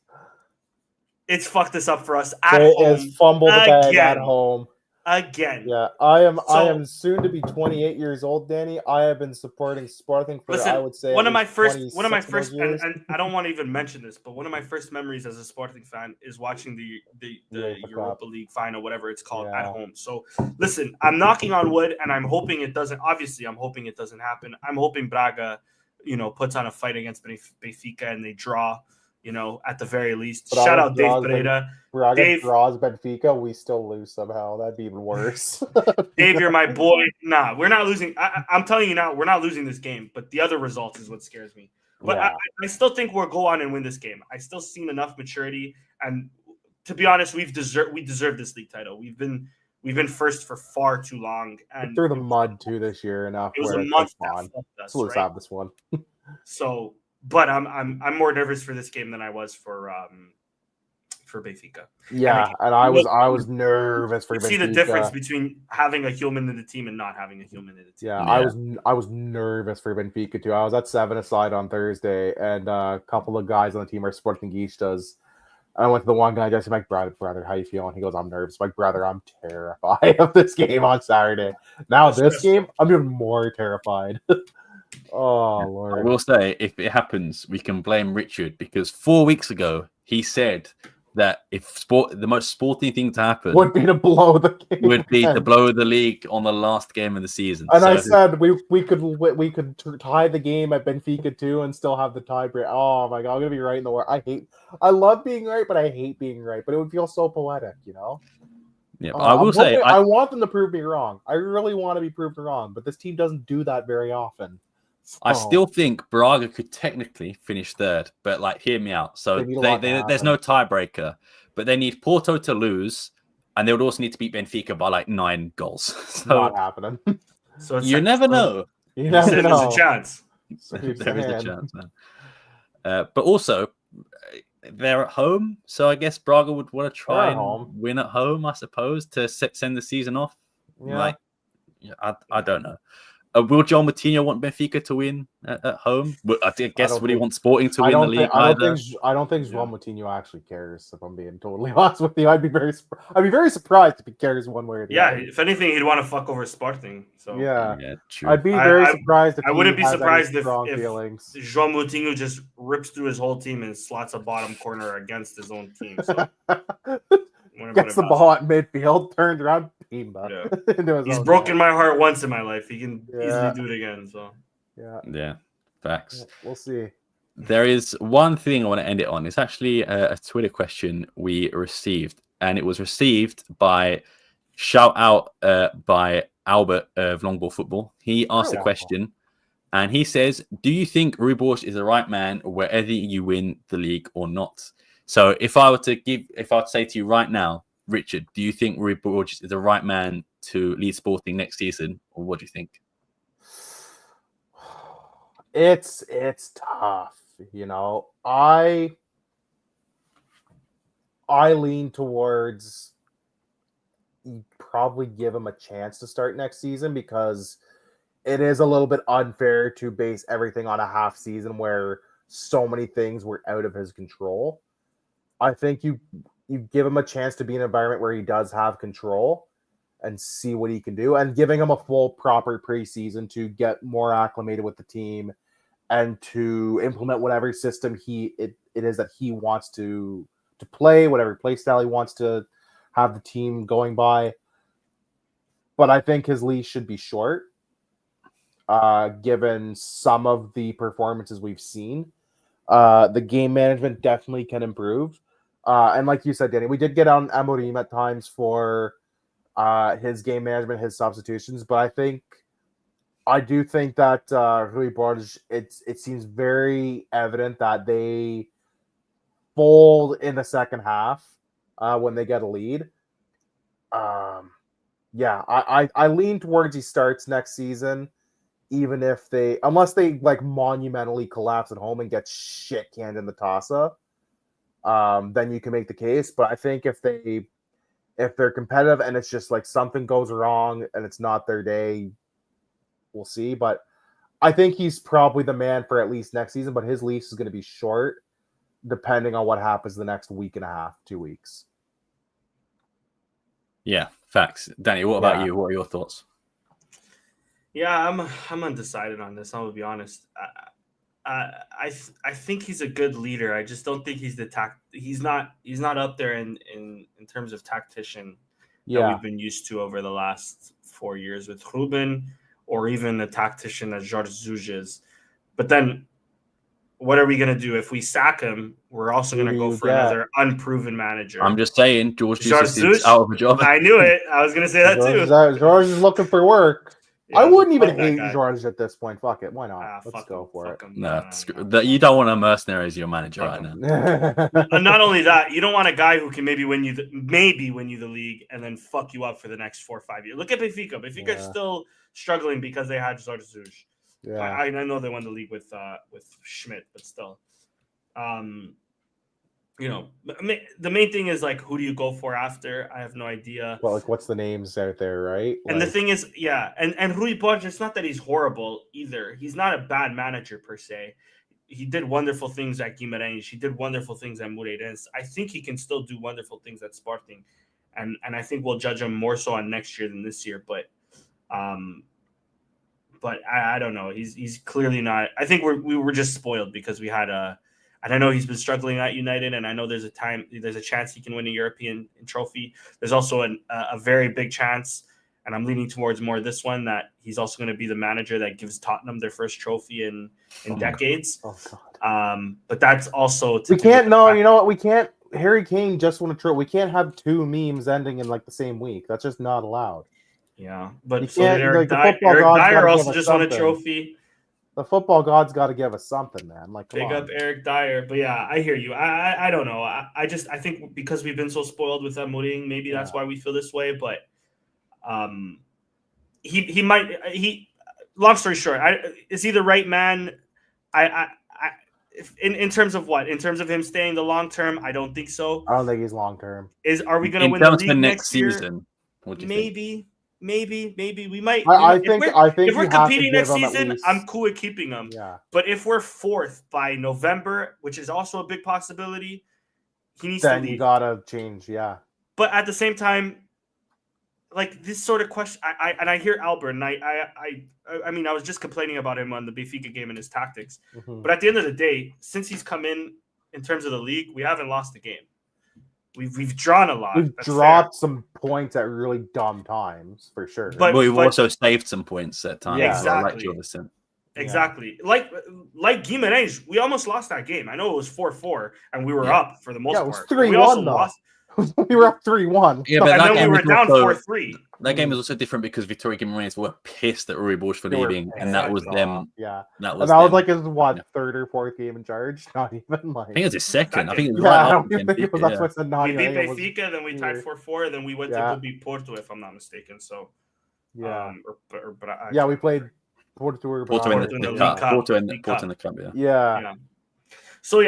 it's fucked this up for us at It home. is fumble the bag at Again. home. Again. Yeah, I am soon to be 28 years old, Danny. I have been supporting Sporting for I would say one of my first years. and I don't want to even mention this, but one of my first memories as a Sporting fan is watching the Europa League final, whatever it's called, at home. So listen, I'm knocking on wood, and I'm hoping it doesn't. Obviously, I'm hoping it doesn't happen. I'm hoping Braga, puts on a fight against Benfica and they draw. At the very least. Braga Shout out Dave Pereira. Braga draws Benfica, we still lose somehow. That'd be even worse. Dave, you're my boy. Nah, we're not losing. I'm telling you now, we're not losing this game. But the other results is what scares me. But I still think we'll go on and win this game. I still seen enough maturity, and to be honest, we deserve this league title. We've been first for far too long, and through the mud too this year. Enough. It was a month. So let's have this one. So. But I'm more nervous for this game than I was for Benfica. Yeah, and I was nervous for Benfica. See the difference between having a human in the team and not having a human in the team. Yeah, I was nervous for Benfica too. I was at 7-a-side on Thursday, and a couple of guys on the team are Sportingistas. I went to the one guy, just like, brother, how you feeling? He goes, I'm nervous. I'm like, brother, I'm terrified of this game on Saturday. Now this game, I'm even more terrified. Oh, Lord. I will say, if it happens, we can blame Richard, because 4 weeks ago he said that the most sporting thing to happen would be to blow the game. Would be to blow the league on the last game of the season. And I said we could tie the game at Benfica too and still have the tiebreak. Oh my God, I'm gonna be right in the war. I love being right, but I hate being right. But it would feel so poetic, Yeah, but I will say I want them to prove me wrong. I really want to be proved wrong, but this team doesn't do that very often. I still think Braga could technically finish third, but hear me out. So there's no tiebreaker, but they need Porto to lose, and they would also need to beat Benfica by 9 goals. So not happening. So you never know. You never know. There's a chance. There is a chance, man. But also, they're at home, so I guess Braga would want to try and win at home, I suppose, to send the season off. Yeah. I don't know. Will João Moutinho want Benfica to win at home? I guess would he want Sporting to win the league? I don't think João Moutinho actually cares. If I'm being totally honest with you, I'd be very surprised if he cares one way or the other. Yeah, if anything, he'd want to fuck over Sporting. So yeah, true. I'd be very surprised if I wouldn't be surprised if feelings. João Moutinho just rips through his whole team and slots a bottom corner against his own team. So. Gets the ball at midfield, turns around, yeah. He's broken my heart once in my life. He can easily do it again. So yeah, facts. Yeah, we'll see. There is one thing I want to end it on. It's actually a Twitter question we received, and it was received by by Albert of Longball Football. He asked a question, and he says, "Do you think Rui Borges is the right man wherever you win the league or not?" So if I were to say to you right now, Richard, do you think Rui Borges is the right man to lead Sporting next season, or what do you think? It's tough, I lean towards you probably give him a chance to start next season, because it is a little bit unfair to base everything on a half season where so many things were out of his control. I think you give him a chance to be in an environment where he does have control and see what he can do, and giving him a full proper preseason to get more acclimated with the team and to implement whatever system it is that he wants to play, whatever play style he wants to have the team going by. But I think his leash should be short, given some of the performances we've seen. The game management definitely can improve. And like you said, Danny, we did get on Amorim at times for his game management, his substitutions, but I do think that Rui Borges, it seems very evident that they fold in the second half when they get a lead. I lean towards he starts next season, even if unless they monumentally collapse at home and get shit canned in the toss-up. Then you can make the case. But I think if they If they're competitive and it's just like something goes wrong and it's not their day, we'll see. But I think he's probably the man for at least next season, but his lease is going to be short depending on what happens the next week and a half, 2 weeks. Yeah, facts. Danny, what about you? What are your thoughts? Yeah, I'm undecided on this. I'm gonna be honest. I think he's a good leader. I just don't think he's he's not up there in terms of tactician that we've been used to over the last 4 years with Ruben, or even a tactician as Jorge Jesus is. But then what are we going to do if we sack him? We're also going to go for another unproven manager. I'm just saying, Jorge Jesus is out of a job. I knew it. I was going to say that too. Jorge is looking for work. Yeah, I wouldn't even hate Jorge at this point. Fuck it. Why not? Let's go for it. No, you don't want a mercenary as your manager right now. And not only that, you don't want a guy who can maybe win you the league and then fuck you up for the next 4 or 5 years. Look at Benfica. Benfica is still struggling because they had Jorge Jesus. Yeah, I know they won the league with Schmidt, but still, the main thing is like, who do you go for after? I have no idea. Well, like, what's the names out there, right? And the thing is, and Rui Borges, it's not that he's horrible either. He's not a bad manager per se. He did wonderful things at Guimarães. He did wonderful things at Moreirense. I think he can still do wonderful things at Sporting, and I think we'll judge him more so on next year than this year. But I don't know. He's clearly not. I think we were just spoiled because we had and I know he's been struggling at United, and I know there's a chance he can win a European trophy. There's also a very big chance, and I'm leaning towards more this one, that he's also going to be the manager that gives Tottenham their first trophy in decades. Oh God. But that's also we can't. No, you know what? We can't. Harry Kane just won a trophy. We can't have 2 memes ending in like the same week. That's just not allowed. Yeah, but so Eric Dyer also just won a trophy. The football gods got to give us something, man. Like, big up Eric Dyer. But yeah, I hear you. I don't know. I think because we've been so spoiled with Amorim, maybe that's why we feel this way. But he might. Long story short, is he the right man? In terms of what? In terms of him staying the long term, I don't think so. I don't think he's long term. Are we going to win the league next season? Maybe. Maybe we might. I think if we're competing next season, I'm cool with keeping him. Yeah. But if we're 4th by November, which is also a big possibility, he needs to leave. Then you gotta change. Yeah. But at the same time, like this sort of question, I hear Albert, and I mean, I was just complaining about him on the Benfica game and his tactics. Mm-hmm. But at the end of the day, since he's come in terms of the league, we haven't lost the game. We've drawn a lot. We've dropped some points at really dumb times, for sure. But we've also saved some points at times. Yeah, exactly. Like Guimarães, we almost lost that game. I know it was 4-4, and we were up for the most part. It was 3-1 though. We were up 3-1. Yeah, but and then we were down 4-3. That game was also different because Vitória Guimarães were pissed at Rui Borges for leaving, and that was them. Yeah, that was like his 3rd or 4th game in charge. Not even like. I think it was his 2nd. I think it was that's what I said. We beat Benfica, then we tied 4-4, then we went to beat Porto, if I'm not mistaken. So we played Porto in the cup. Yeah. So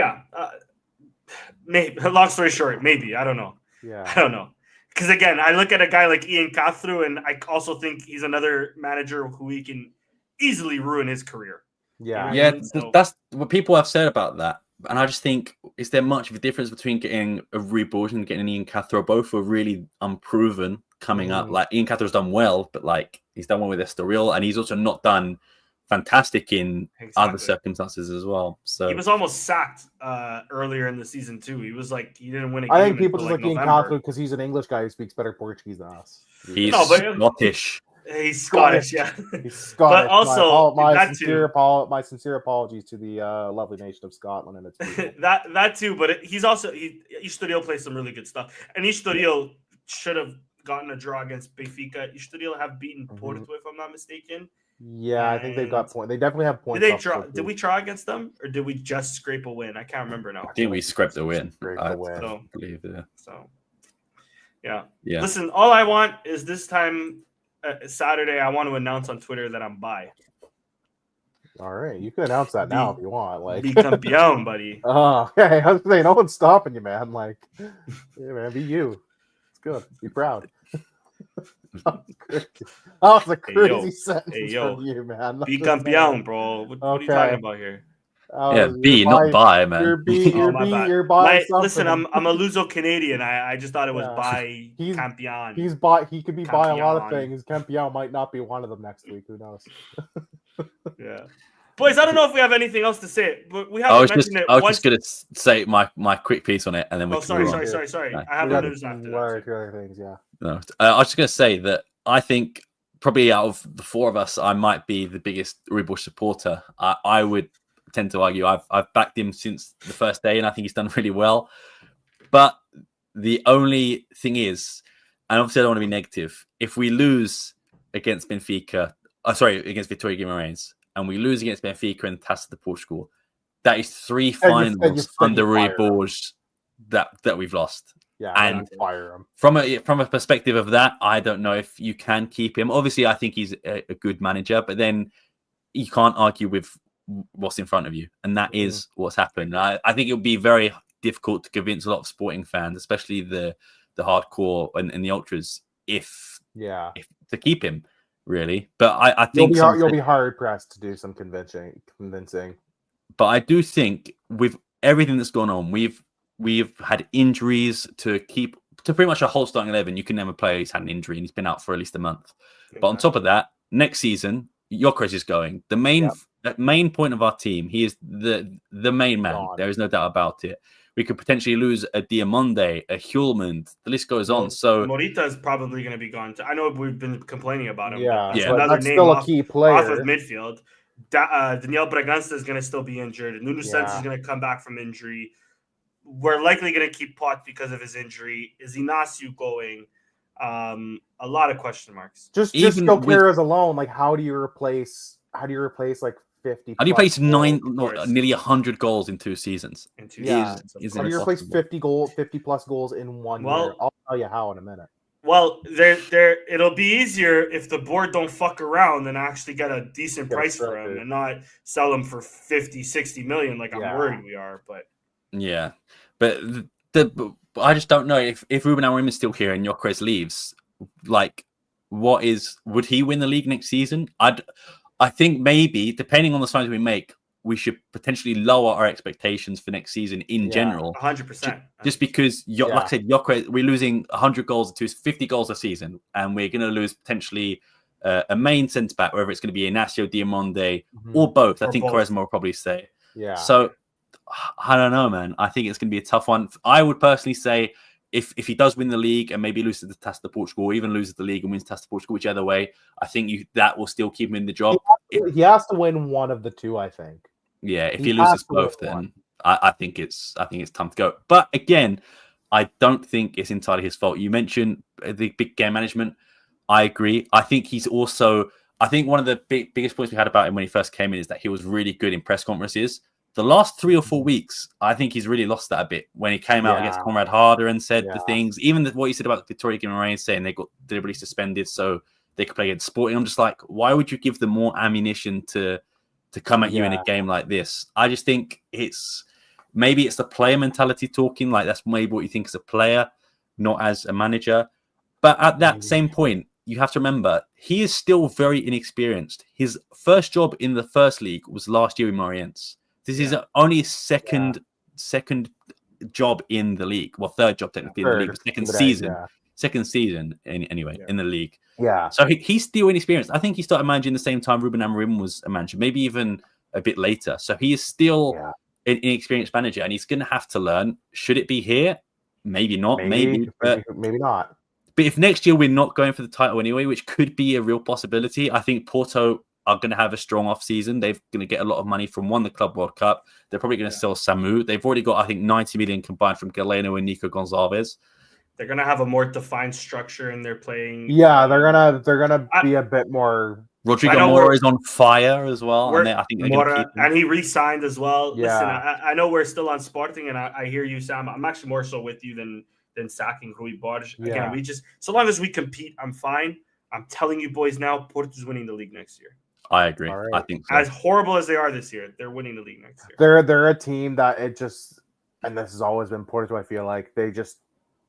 maybe. Long story short, maybe I don't know. Yeah, I don't know. Because again, I look at a guy like Ian Cathro, and I also think he's another manager who he can easily ruin his career. Yeah, that's what people have said about that. And I just think, is there much of a difference between getting a Rui Borges and getting an Ian Cathro? Both are really unproven coming up. Like Ian Cathro's done well, but like he's done well with Estoril, and he's also not done fantastic in other circumstances as well. So he was almost sacked earlier in the season too. He was like, he didn't win a game. I think people just like Ian Cathro because he's an English guy who speaks better Portuguese than us. He's Scottish. He's Scottish, yeah. He's Scottish. But also, my sincere apologies to the lovely nation of Scotland and its people. that too. But he's also Estoril plays some really good stuff, and Estoril should have gotten a draw against Benfica. Estoril have beaten Porto, if I'm not mistaken. Yeah, I think they've got points. They definitely have points. Did they draw? Did we draw against them, or did we just scrape a win? I can't remember now. I think we scraped a win. So, yeah. Listen, all I want is this time Saturday. I want to announce on Twitter that I'm bi. All right, you can announce that now if you want. Like, be campeón, buddy. Oh, okay. I was saying, no one's stopping you, man. Like, yeah, man, be you. good. Be proud. That was a crazy sentence Hey, yo. from you, man. Be campeón, bro. What are you talking about here? B, not buy, man. You're B. You're my B. bad. You're buying something. Listen, I'm a Luso Canadian. I just thought it was by He's campeón. He could be buying a lot of things. Campeón might not be one of them next week. Who knows? Yeah. Boys, I don't know if we have anything else to say, but we I haven't was mentioned it. I was just gonna say my quick piece on it, and then we. Sorry. No. I have a news after that. Two other things, yeah. No, I was just gonna say that I think probably out of the four of us, I might be the biggest Rui supporter. I would tend to argue I've backed him since the first day, and I think he's done really well. But the only thing is, and obviously I don't want to be negative, if we lose against Benfica, against Vitória Guimarães, and we lose against Benfica and Taça de Portugal, that is 3 finals under Rui Borges that we've lost. Yeah, and fire him. From a perspective of that, I don't know if you can keep him. Obviously, I think he's a good manager, but then you can't argue with what's in front of you, and that is what's happened. I think it would be very difficult to convince a lot of sporting fans, especially the hardcore and the ultras, if to keep him. Really, but I think you'll be hard pressed to do some convincing. But I do think with everything that's gone on, we've had injuries to pretty much a whole starting 11. You can name a player who's had an injury and he's been out for at least a month. But on top of that, next season, Gyökeres is going. The main point of our team, he is the main man. God. There is no doubt about it. We could potentially lose a Diamonde, a Hjulmand. The list goes on. So Morita is probably going to be gone. I know we've been complaining about him. Yeah, but yeah. Another That's name still off, a key player off of midfield. Daniel Bragança is going to still be injured. Nuno Santos is going to come back from injury. We're likely going to keep Pot because of his injury. Is Inácio going? A lot of question marks. Just Gyökeres alone. Like, how do you replace like 50? How do you replace nearly 100 goals in 2 seasons? How do you replace 50 plus goals in 1 year? I'll tell you how in a minute. Well, it'll be easier if the board don't fuck around and actually get a decent price for him and not sell him for 50, 60 million like I'm worried we are. But yeah, but I just don't know if Ruben Amorim is still here and Gyökeres leaves. Like, would he win the league next season? I think maybe, depending on the signings we make, we should potentially lower our expectations for next season in general. 100%. Just because, like I said, Gyökeres, we're losing 100 goals to 50 goals a season, and we're going to lose potentially a main centre back, whether it's going to be Inácio, Diamonde, or both. I think Quaresma will probably say. Yeah. So, I don't know, man. I think it's going to be a tough one. I would personally say, if he does win the league and maybe loses the Taça de Portugal, or even loses the league and wins Taça de Portugal, whichever way, I think that will still keep him in the job. He has to win one of the two, I think. Yeah, if he loses both, then I think it's time to go. But again, I don't think it's entirely his fault. You mentioned the big game management. I agree. I think he's also. I think one of the biggest points we had about him when he first came in is that he was really good in press conferences. The last 3 or 4 weeks, I think he's really lost that a bit. When he came out against Conrad Harder and said the things, even what he said about Vitória Guimarães, saying they got deliberately suspended so they could play against Sporting. I'm just like, why would you give them more ammunition to come at you in a game like this? I just think maybe it's the player mentality talking. Like, that's maybe what you think as a player, not as a manager. But at that same point, you have to remember, he is still very inexperienced. His first job in the first league was last year in Moreirense. This is only his second job in the league. Well, third job technically in the league. Second season anyway in the league. Yeah. So he's still inexperienced. I think he started managing the same time Ruben Amorim was a manager, maybe even a bit later. So he is still an inexperienced manager, and he's going to have to learn. Should it be here? Maybe not. Maybe not. But if next year we're not going for the title anyway, which could be a real possibility, I think Porto are going to have a strong off season. They're going to get a lot of money from the Club World Cup. They're probably going to sell Samu. They've already got, I think, 90 million combined from Galeno and Nico Gonçalves. They're going to have a more defined structure in their playing. Yeah, they're gonna be a bit more. Rodrigo Mora is on fire as well. And I think Mora, and he re-signed as well. Yeah. Listen, I know we're still on Sporting, and I hear you, Sam. I'm actually more so with you than sacking Rui Borges. Again, we just, so long as we compete, I'm fine. I'm telling you boys now, Porto's winning the league next year. I agree. Right. I think so. As horrible as they are this year, they're winning the league next year. They're a team that and this has always been Porto. I feel like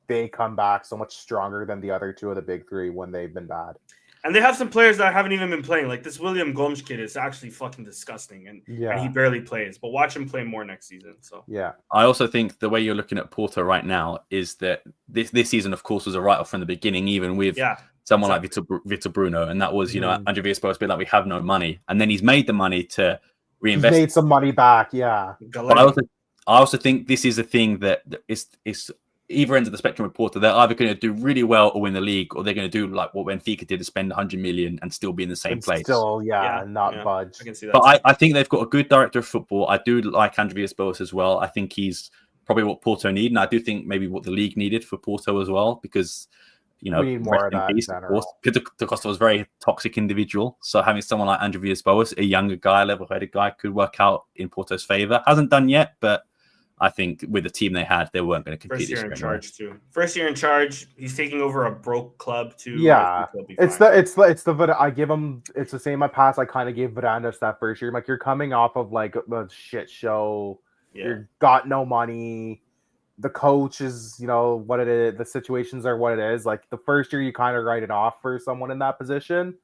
they come back so much stronger than the other two of the big three when they've been bad. And they have some players that haven't even been playing. Like this William Gomes kid is actually fucking disgusting, and he barely plays. But watch him play more next season. So yeah, I also think the way you're looking at Porto right now is that this season, of course, was a write-off from the beginning, even with someone like Vitor Bruno, and that was Andre Villas-Boas being like, we have no money, and then he's made the money to reinvest. He's made some money back, But I also think this is a thing that is either end of the spectrum with Porto. They're either going to do really well or win the league, or they're going to do like what Benfica did, to spend 100 million and still be in the same place. Still, not budge. I can see that. But I think they've got a good director of football. I do like Andre Villas-Boas as well. I think he's probably what Porto need, and I do think maybe what the league needed for Porto as well, because we need more of that. Peace, of course. Peter Costa was a very toxic individual, so having someone like Andre Villas-Boas, a younger guy, level-headed guy, could work out in Porto's favor. Hasn't done yet, but I think with the team they had, they weren't going to compete. First year in charge too. First year in charge, he's taking over a broke club too. Yeah, it's the I give him. It's the same. I kind of gave Varandas that first year. Like, you're coming off of like a shit show. Yeah. You've got no money. The coach is, what it is. The situations are what it is. Like, the first year, you kind of write it off for someone in that position.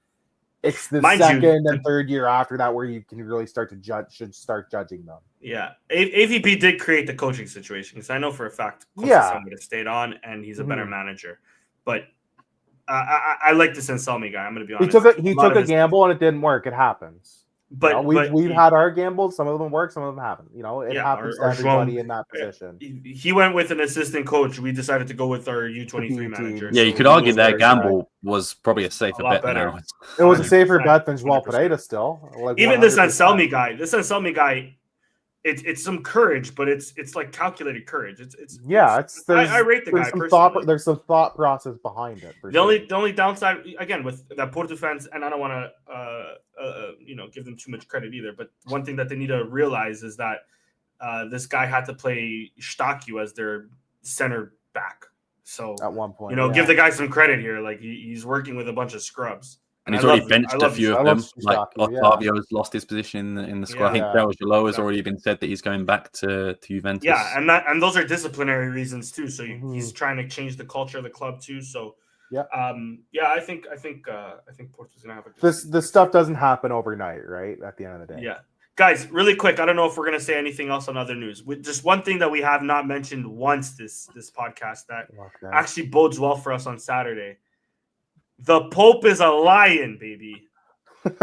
It's the second and third year after that where you can really start judging them. Yeah, AVP did create the coaching situation, because I know for a fact Costa would have stayed on, and he's a better manager. But I like this Anselmi guy. I'm going to be honest. He took a gamble and it didn't work. It happens. But we've had our gambles. Some of them work, some of them haven't. It happens to everybody in that position. He went with an assistant coach. We decided to go with our U23 manager. Yeah, you could argue that gamble was probably a safer bet. It was a safer bet than João Pereira still. Like, even 100%. This Anselmi guy, it's some courage, but it's like calculated courage. I rate the guy. There's some thought process behind it. The only downside, again, with that Porto fans, and I don't want to give them too much credit either, but one thing that they need to realize is that this guy had to play Stakio as their center back. So at one point, give the guy some credit here. Like, he's working with a bunch of scrubs. And he's already benched a few of them. Like Otavio's lost his position in the squad. I think Daryl Jalou has already been said that he's going back to Juventus. Yeah, and those are disciplinary reasons too. So he's trying to change the culture of the club too. So I think Porto's gonna have a this stuff doesn't happen overnight, right? At the end of the day. Yeah. Guys, really quick, I don't know if we're gonna say anything else on other news. With just one thing that we have not mentioned once this podcast that actually bodes well for us on Saturday. The Pope is a lion, baby.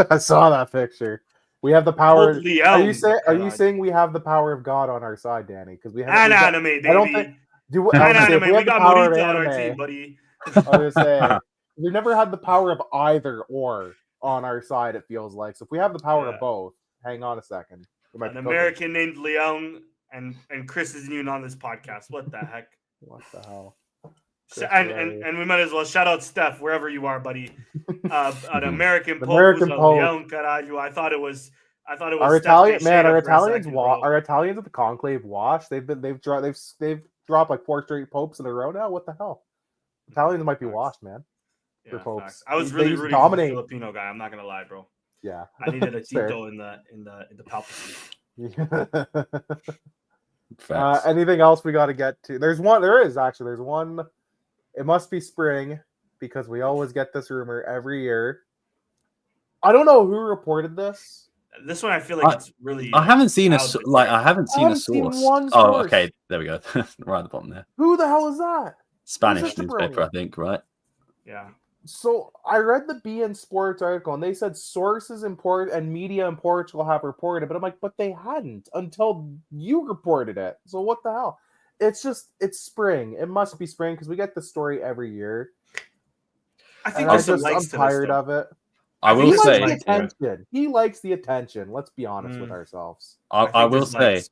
I saw that picture. We have the power. Are you saying we have the power of God on our side, Danny? Because we have anime, baby. I don't think. We got Morita on our team, buddy. I was gonna say we've never had the power of either or on our side. It feels like, so if we have the power of both, hang on a second. An American named Leon and Chris isn't even on this podcast. What the heck? What the hell? And we might as well shout out Steph wherever you are, buddy. An American Pope. Leon Caraglio. I thought it was. Our Italian man. Our Italians at the Conclave wash. They've dropped like 4 straight popes in a row now. What the hell? Italians might be washed, man. Yeah, popes. I was really rooting for the Filipino guy. I'm not gonna lie, bro. Yeah, I needed a Tito in the Palpatine. Anything else we got to get to? There's one. It must be spring, because we always get this rumor every year. I don't know who reported this. This one I feel like it's really. I haven't seen a source. Oh, okay. There we go. Right at the bottom there. Who the hell is that? Spanish newspaper, I think, right? Yeah. So I read the BN Sports article, and they said sources and media in Portugal have reported, but I'm like, but they hadn't until you reported it. So what the hell? It's spring. It must be spring, because we get the story every year. I think I'm tired of it. I will say he likes the attention. Let's be honest with ourselves. I will say.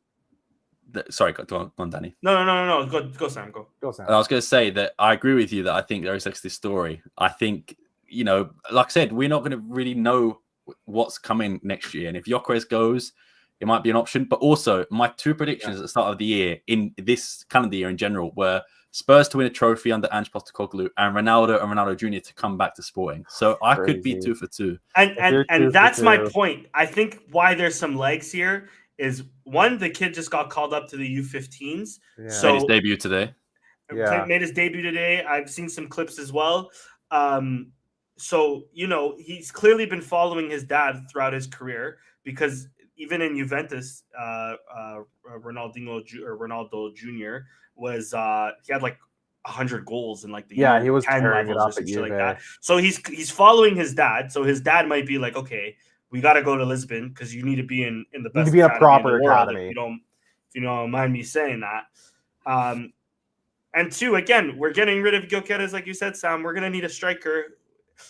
Sorry, go on, Danny. No. Go, Sam. Go, Sam. I was going to say that I agree with you that I think there is this story. I think, like I said, we're not going to really know what's coming next year. And if Gyökeres goes, it might be an option. But also, my 2 predictions at the start of the year, in this calendar year in general, were Spurs to win a trophy under Ange Postecoglou and Ronaldo Jr. to come back to Sporting. So I could be 2 for 2. And that's my point. I think why there's some legs here is, one, the kid just got called up to the U15s. Yeah. So his debut today. Yeah. Made his debut today. I've seen some clips as well. So, he's clearly been following his dad throughout his career, because even in Juventus, Ronaldo Jr. was he had like 100 goals in like the he was U10 tearing it levels up or some at shit like Juve. that. So he's following his dad. So his dad might be like, okay, we got to go to Lisbon because you need to be in the best be in a academy proper in the world, academy. if you don't mind me saying that. And two, again, we're getting rid of Gyökeres, like you said, Sam. We're gonna need a striker.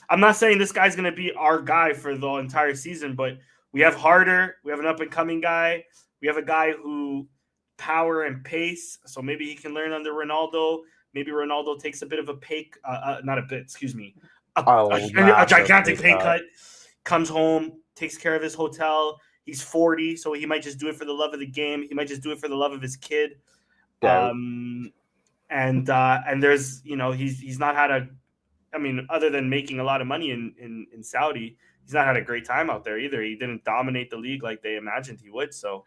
I'm not saying this guy's gonna be our guy for the entire season, but we have Harder, we have an up and coming guy, we have a guy who power and pace, so maybe he can learn under Ronaldo. Maybe Ronaldo takes a bit of a a gigantic pay cut, comes home, takes care of his hotel. He's 40, so he might just do it for the love of the game. He might just do it for the love of his kid. Yeah. And there's he's not had other than making a lot of money in Saudi, he's not had a great time out there either. He didn't dominate the league like they imagined he would. So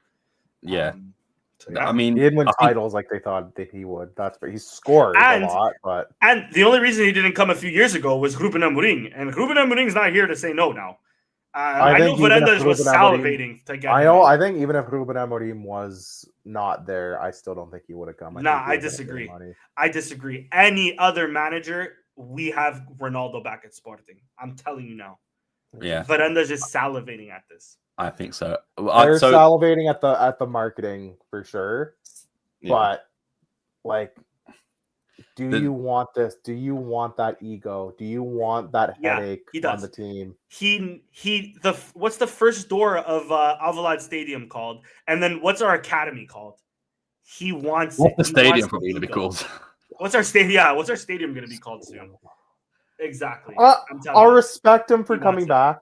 he didn't win titles like they thought that he would. He scored a lot, and the only reason he didn't come a few years ago was Ruben Amorim, and Ruben Amorim's not here to say no now. I know Varandas was salivating to get him. I think even if Ruben Amorim was not there, I still don't think he would have come. I disagree. I disagree. Any other manager, we have Ronaldo back at Sporting. I'm telling you now. Yeah. Varandas is salivating at this. I think so. They're salivating at the marketing for sure. Yeah. But like, do you want this? Do you want that ego? Do you want that headache on the team? What's the first door of Alvalade Stadium called? And then what's our academy called? He wants What's the stadium probably going to be called? What's our stadium? Yeah, what's our stadium going to be called soon? Exactly. I'll respect him for coming back.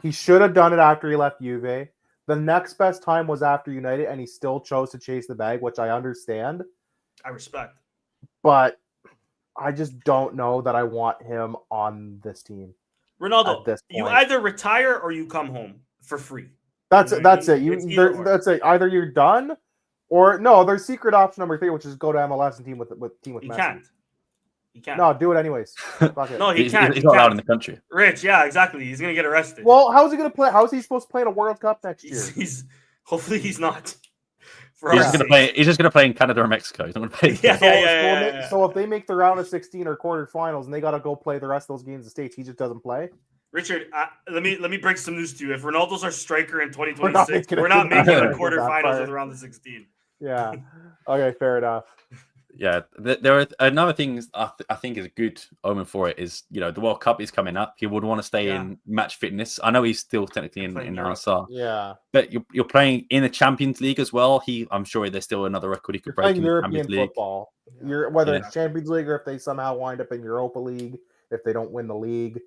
He should have done it after he left Juve. The next best time was after United, and he still chose to chase the bag, which I understand. I respect. But I just don't know that I want him on this team. Ronaldo, you either retire or you come home for free. That's it. That's it. That's it. Either you're done, or no. There's secret option number 3, which is go to MLS and team with Messi. He can't. No, do it anyways. Fuck it. No, he can't. He's not allowed in the country. Rich, yeah, exactly. He's gonna get arrested. Well, how's he gonna play? How's he supposed to play in a World Cup next year? Hopefully he's not. He's just gonna play in Canada or Mexico. He's not gonna play. So if they make the round of 16 or quarterfinals and they gotta go play the rest of those games in the States, he just doesn't play. Richard, let me break some news to you. If Ronaldo's our striker in 2026, we're not making the quarterfinals of the round of 16. Yeah. Okay, fair enough. Yeah, there are another thing I think is a good omen for it is, the World Cup is coming up. He would want to stay in match fitness. I know he's still technically in RSR. Yeah, but you're playing in the Champions League as well. I'm sure there's still another record he could break in the European Champions League. Football. Whether it's Champions League or if they somehow wind up in Europa League, if they don't win the league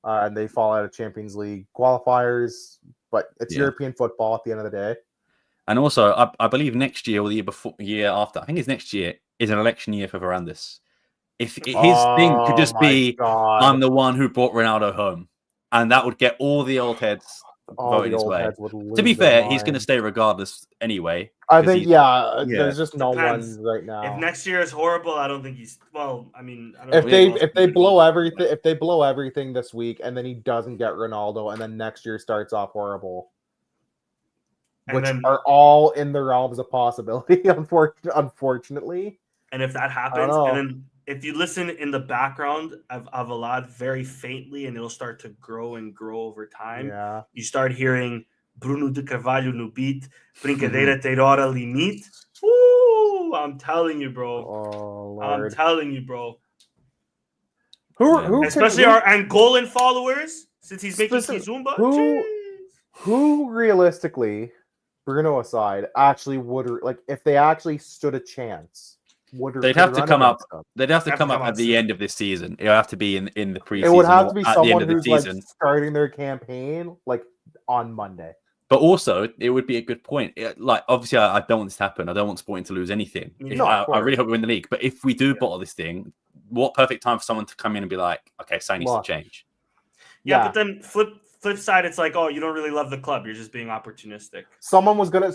and they fall out of Champions League qualifiers, but it's European football at the end of the day. And also, I believe next year or the year after, I think it's next year, is an election year for Varandas. If his thing could just be, I'm the one who brought Ronaldo home, and that would get all the old heads voting his way. To be fair, he's going to stay regardless anyway. I think, there's just no one right now. If next year is horrible, I don't think he's. Well, I mean, if they blow everything this week, and then he doesn't get Ronaldo, and then next year starts off horrible. Which are all in the realms of possibility, unfortunately. And if that happens, and then if you listen in the background of Alvalade very faintly, and it'll start to grow and grow over time, you start hearing Bruno de Carvalho no beat, Brincadeira Terrora Limite. Ooh, I'm telling you, bro. Oh, Lord. I'm telling you, bro. Especially our Angolan followers, since he's making Kizumba. Who realistically, Bruno aside, actually would if they actually stood a chance? They'd have to come up. They'd have to come up at the end of this season. It'll have to be in the preseason. It would have to be someone who's starting their campaign on Monday. But also, it would be a good point. Obviously, I don't want this to happen. I don't want Sporting to lose anything. I really hope we win the league. But if we do bottle this thing, what perfect time for someone to come in and be like, okay, something needs to change. Yeah, but then flip side, it's like, oh, you don't really love the club. You're just being opportunistic. Someone was gonna.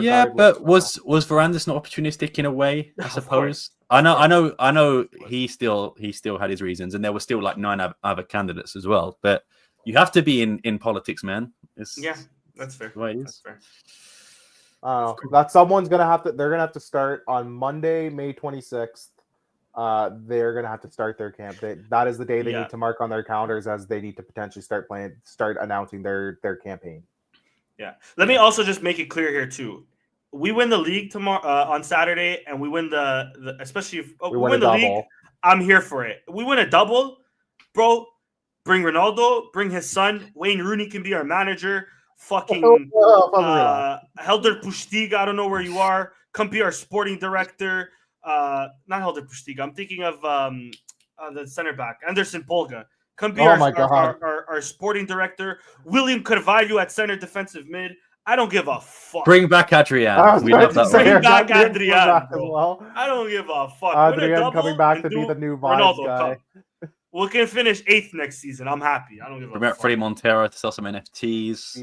Yeah, regardless, but was Varandas not opportunistic in a way? I Of suppose. course. I know. He still had his reasons, and there were still like 9 other candidates as well. But you have to be in politics, man. Yeah, that's fair. The way it That's is. fair. that someone's gonna have to. They're gonna have to start on Monday, May 26th. They're gonna have to start their camp. That is the day they need to mark on their calendars as they need to potentially start announcing their campaign. Yeah. Let me also just make it clear here too. We win the league tomorrow on Saturday, and we win the especially if we win the league. I'm here for it. We win a double, bro. Bring Ronaldo. Bring his son. Wayne Rooney can be our manager. Fucking Helder Postiga. I don't know where you are. Come be our sporting director. Not Helder Postiga. I'm thinking of the center back, Anderson Polga. Come be our sporting director. William Carvalho at center defensive mid. I don't give a fuck. Bring back Adrian. We love that. Bring back Adrian, bro. I don't give a fuck. Adrian coming back to be the new Vibes guy. We can finish 8th next season. I'm happy. I don't give a fuck. Freddie Montero to sell some NFTs.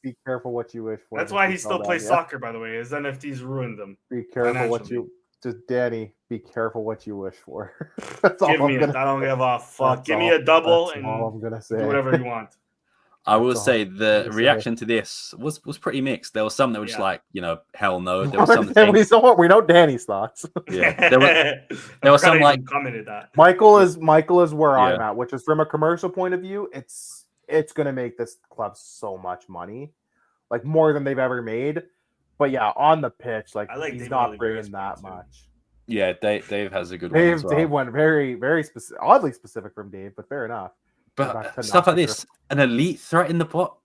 Be careful what you wish for. That's why he still plays soccer, by the way. His NFTs ruined them. Be careful what you... Just Danny, be careful what you wish for. That's all I don't give a fuck. Give me a double and all I'm gonna say. Do whatever you want. I will say the reaction to this was pretty mixed. There was some that were just like, hell no. There was some we know Danny's thoughts. Yeah, there was some like commented that. Michael is where I'm at, which is from a commercial point of view. It's gonna make this club so much money, like more than they've ever made. But yeah, on the pitch, like he's Dave not bringing that much. Yeah, Dave has a good one. As well. Dave went very, very specific, oddly specific from Dave, but fair enough. But stuff like this, an elite threat in the pot,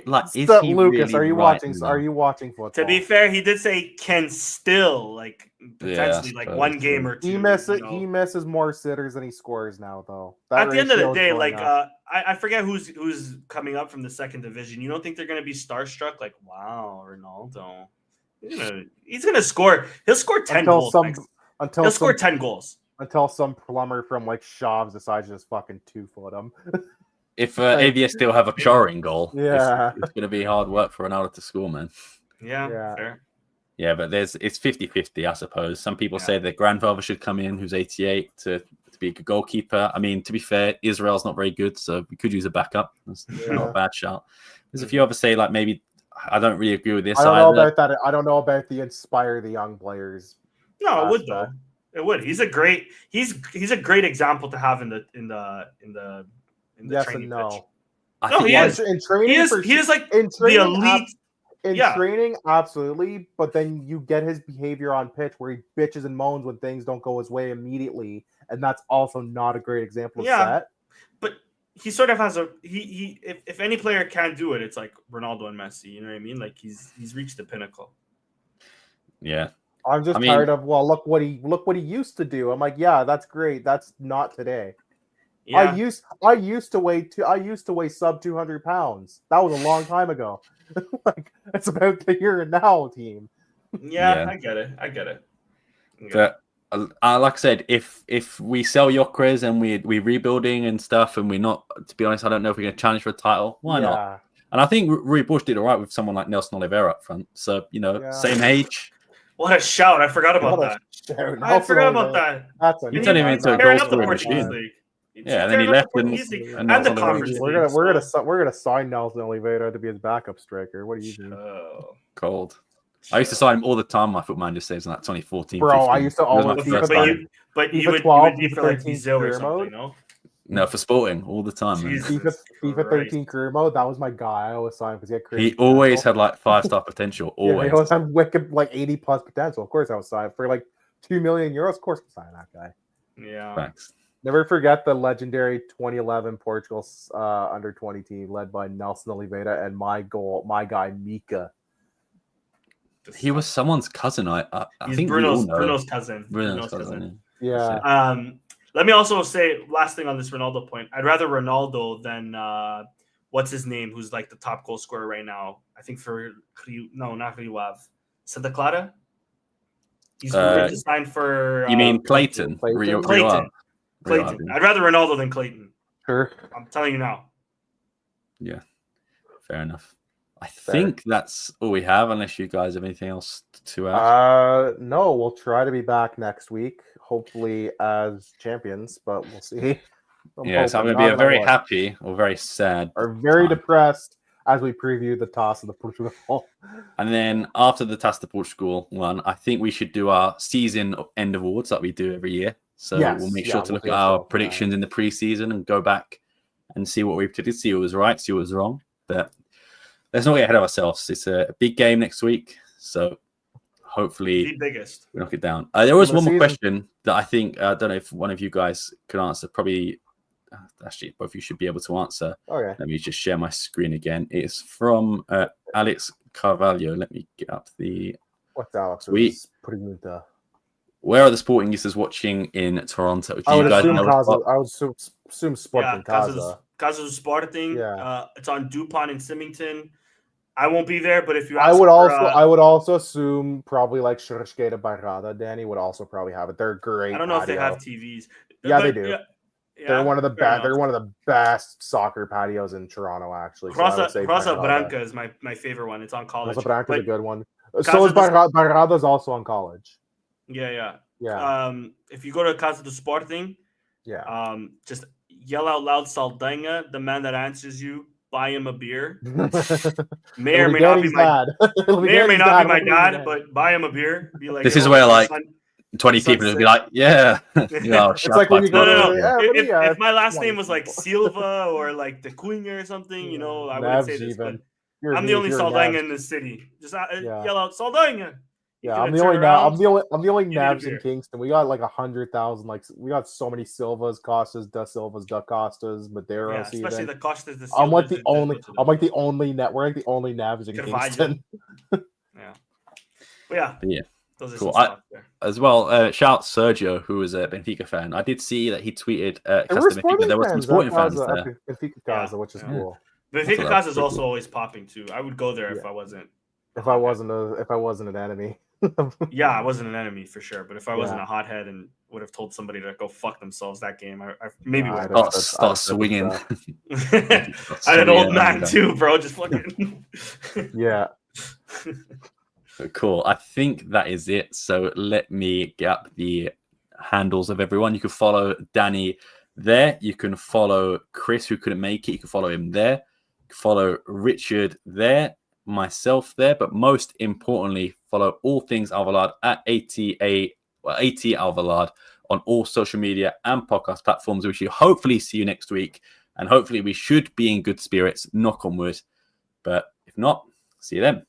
like is he Lucas? Really are you watching football? To be fair, he did say can still like potentially like one game or two. He misses more sitters than he scores now, though. At the end of the day, like I forget who's coming up from the second division. You don't think they're gonna be starstruck? Like, wow, Ronaldo. He's gonna score. He'll score 10 goals. He'll score 10 goals. Until some plumber from like Shavs decides to just fucking 2-foot him. If AVS still have a charring goal, yeah, it's going to be hard work for Ronaldo to score, man. Yeah, fair. Yeah, but it's 50-50, I suppose. Some people say their grandfather should come in, who's 88, to be a good goalkeeper. I mean, to be fair, Israel's not very good, so we could use a backup. That's not a bad shout. There's a few others say like maybe I don't really agree with this. I don't know about that. I don't know about the inspire the young players. No, it would though. It would. He's a great example to have in the yes training and no. pitch. No, he is. In training, he is like the elite. In training, absolutely. But then you get his behavior on pitch where he bitches and moans when things don't go his way immediately, and that's also not a great example of that. But he sort of has if any player can do it, it's like Ronaldo and Messi. You know what I mean? Like he's reached the pinnacle. Yeah. I'm just tired of look what he used to do. I'm like, yeah, that's great. That's not today. Yeah. I used to weigh sub 200 pounds. That was a long time ago. Like it's about the here and now team. Yeah. I get it. But like I said, if we sell Yokres and we're rebuilding and stuff, and we're not, to be honest, I don't know if we're going to challenge for a title. Why not? And I think Rui Bush did all right with someone like Nelson Oliveira up front. So same age. What a shout! I forgot about that. I forgot about that. You turned him into a goal scoring machine. Yeah, and then he left and the conference. We're gonna sign Nelson Oliveira to be his backup striker. What do you do? Cold. I used to sign him all the time. My footman just says in that 2014. Bro, 15. I used to always. But you would be for like Vizio or something, no? No, for Sporting all the time. FIFA 13 career mode. That was my guy. I always signed because he had crazy. He always had like 5-star potential. Always. He always had wicked like 80+ potential. Of course, I was signed for like €2 million. Of course, I signed that guy. Yeah. Thanks. Never forget the legendary 2011 Portugal under 20 team led by Nelson Oliveira and my guy Mika. He was someone's cousin. I think Bruno's cousin. Bruno's cousin. Yeah. Let me also say last thing on this Ronaldo point. I'd rather Ronaldo than what's his name, who's like the top goal scorer right now. I think for not Rio Ave. Santa Clara. He's signed for. You mean Clayton? Clayton. I'd rather Ronaldo than Clayton. Sure. I'm telling you now. Yeah, fair enough. I think that's all we have, unless you guys have anything else to add. No, we'll try to be back next week, hopefully as champions, but we'll see. So I'm going to be a very happy or very sad or very depressed as we preview the toss of the Portugal. And then after the toss of Portugal one, I think we should do our season end awards like we do every year. So we'll make sure to look at our predictions in the preseason and go back and see what we predicted, see what was right, see what was wrong. But let's not get ahead of ourselves. It's a big game next week, so hopefully the biggest. We knock it down. There was one more question that I think I don't know if one of you guys could answer. Probably, actually, both of you should be able to answer. Okay. Let me just share my screen again. It's from Alex Carvalho. Let me get up the. What's Alex? Where are the Sportingistas watching in Toronto? Do I would you guys assume know? Casa. I would assume Sporting Casa. Casa do Sporting. Yeah. It's on DuPont in Symington. I won't be there, but if you I would also assume probably like Churrasqueira Barrada, Danny would also probably have it. They're great. I don't know patio. if they have TVs. Yeah, they do. Yeah, they're one of the best. They're one of the best soccer patios in Toronto, actually. Rosa Branca is my favorite one. It's on college. Rosa Branca is a good one. So is Barrada's also on college. Yeah. If you go to Casa do Sporting, just yell out loud Saldanha, the man that answers you. Buy him a beer. May or may not be my dad, but buy him a beer. Be like, this is where like 20 people would be like, yeah. It's like when you go if my last name was like Silva or like the Cunha or something, I wouldn't say this, but I'm the only Saldanha in the city. Just yell out Saldanha. Yeah, I'm the only Navs in Kingston. We got like 100,000. Like we got so many Silvas, Costas, Da Silvas, Da Costas, Madeiros. Yeah, especially the Costas. The Silvas, I'm like the only. We're like the only Navs in Kingston. Yeah. Those are cool. there. As well, shout Sergio, who is a Benfica fan. I did see that he tweeted there were some Sporting fans there. Benfica Casa, which is cool. Benfica Casa is also always popping too. I would go there if I wasn't. If I wasn't an enemy. Yeah, I wasn't an enemy for sure. But if I wasn't a hothead and would have told somebody to go fuck themselves that game, I maybe would start swinging. I had an old man too, bro. Just fucking. Yeah. Cool. I think that is it. So let me get up the handles of everyone. You can follow Danny there. You can follow Chris, who couldn't make it. You can follow him there. You can follow Richard there. Myself there, but most importantly, follow all things Alvalade at AT Alvalade on all social media and podcast platforms. We should hopefully see you next week, and hopefully we should be in good spirits. Knock on wood, but if not, see you then.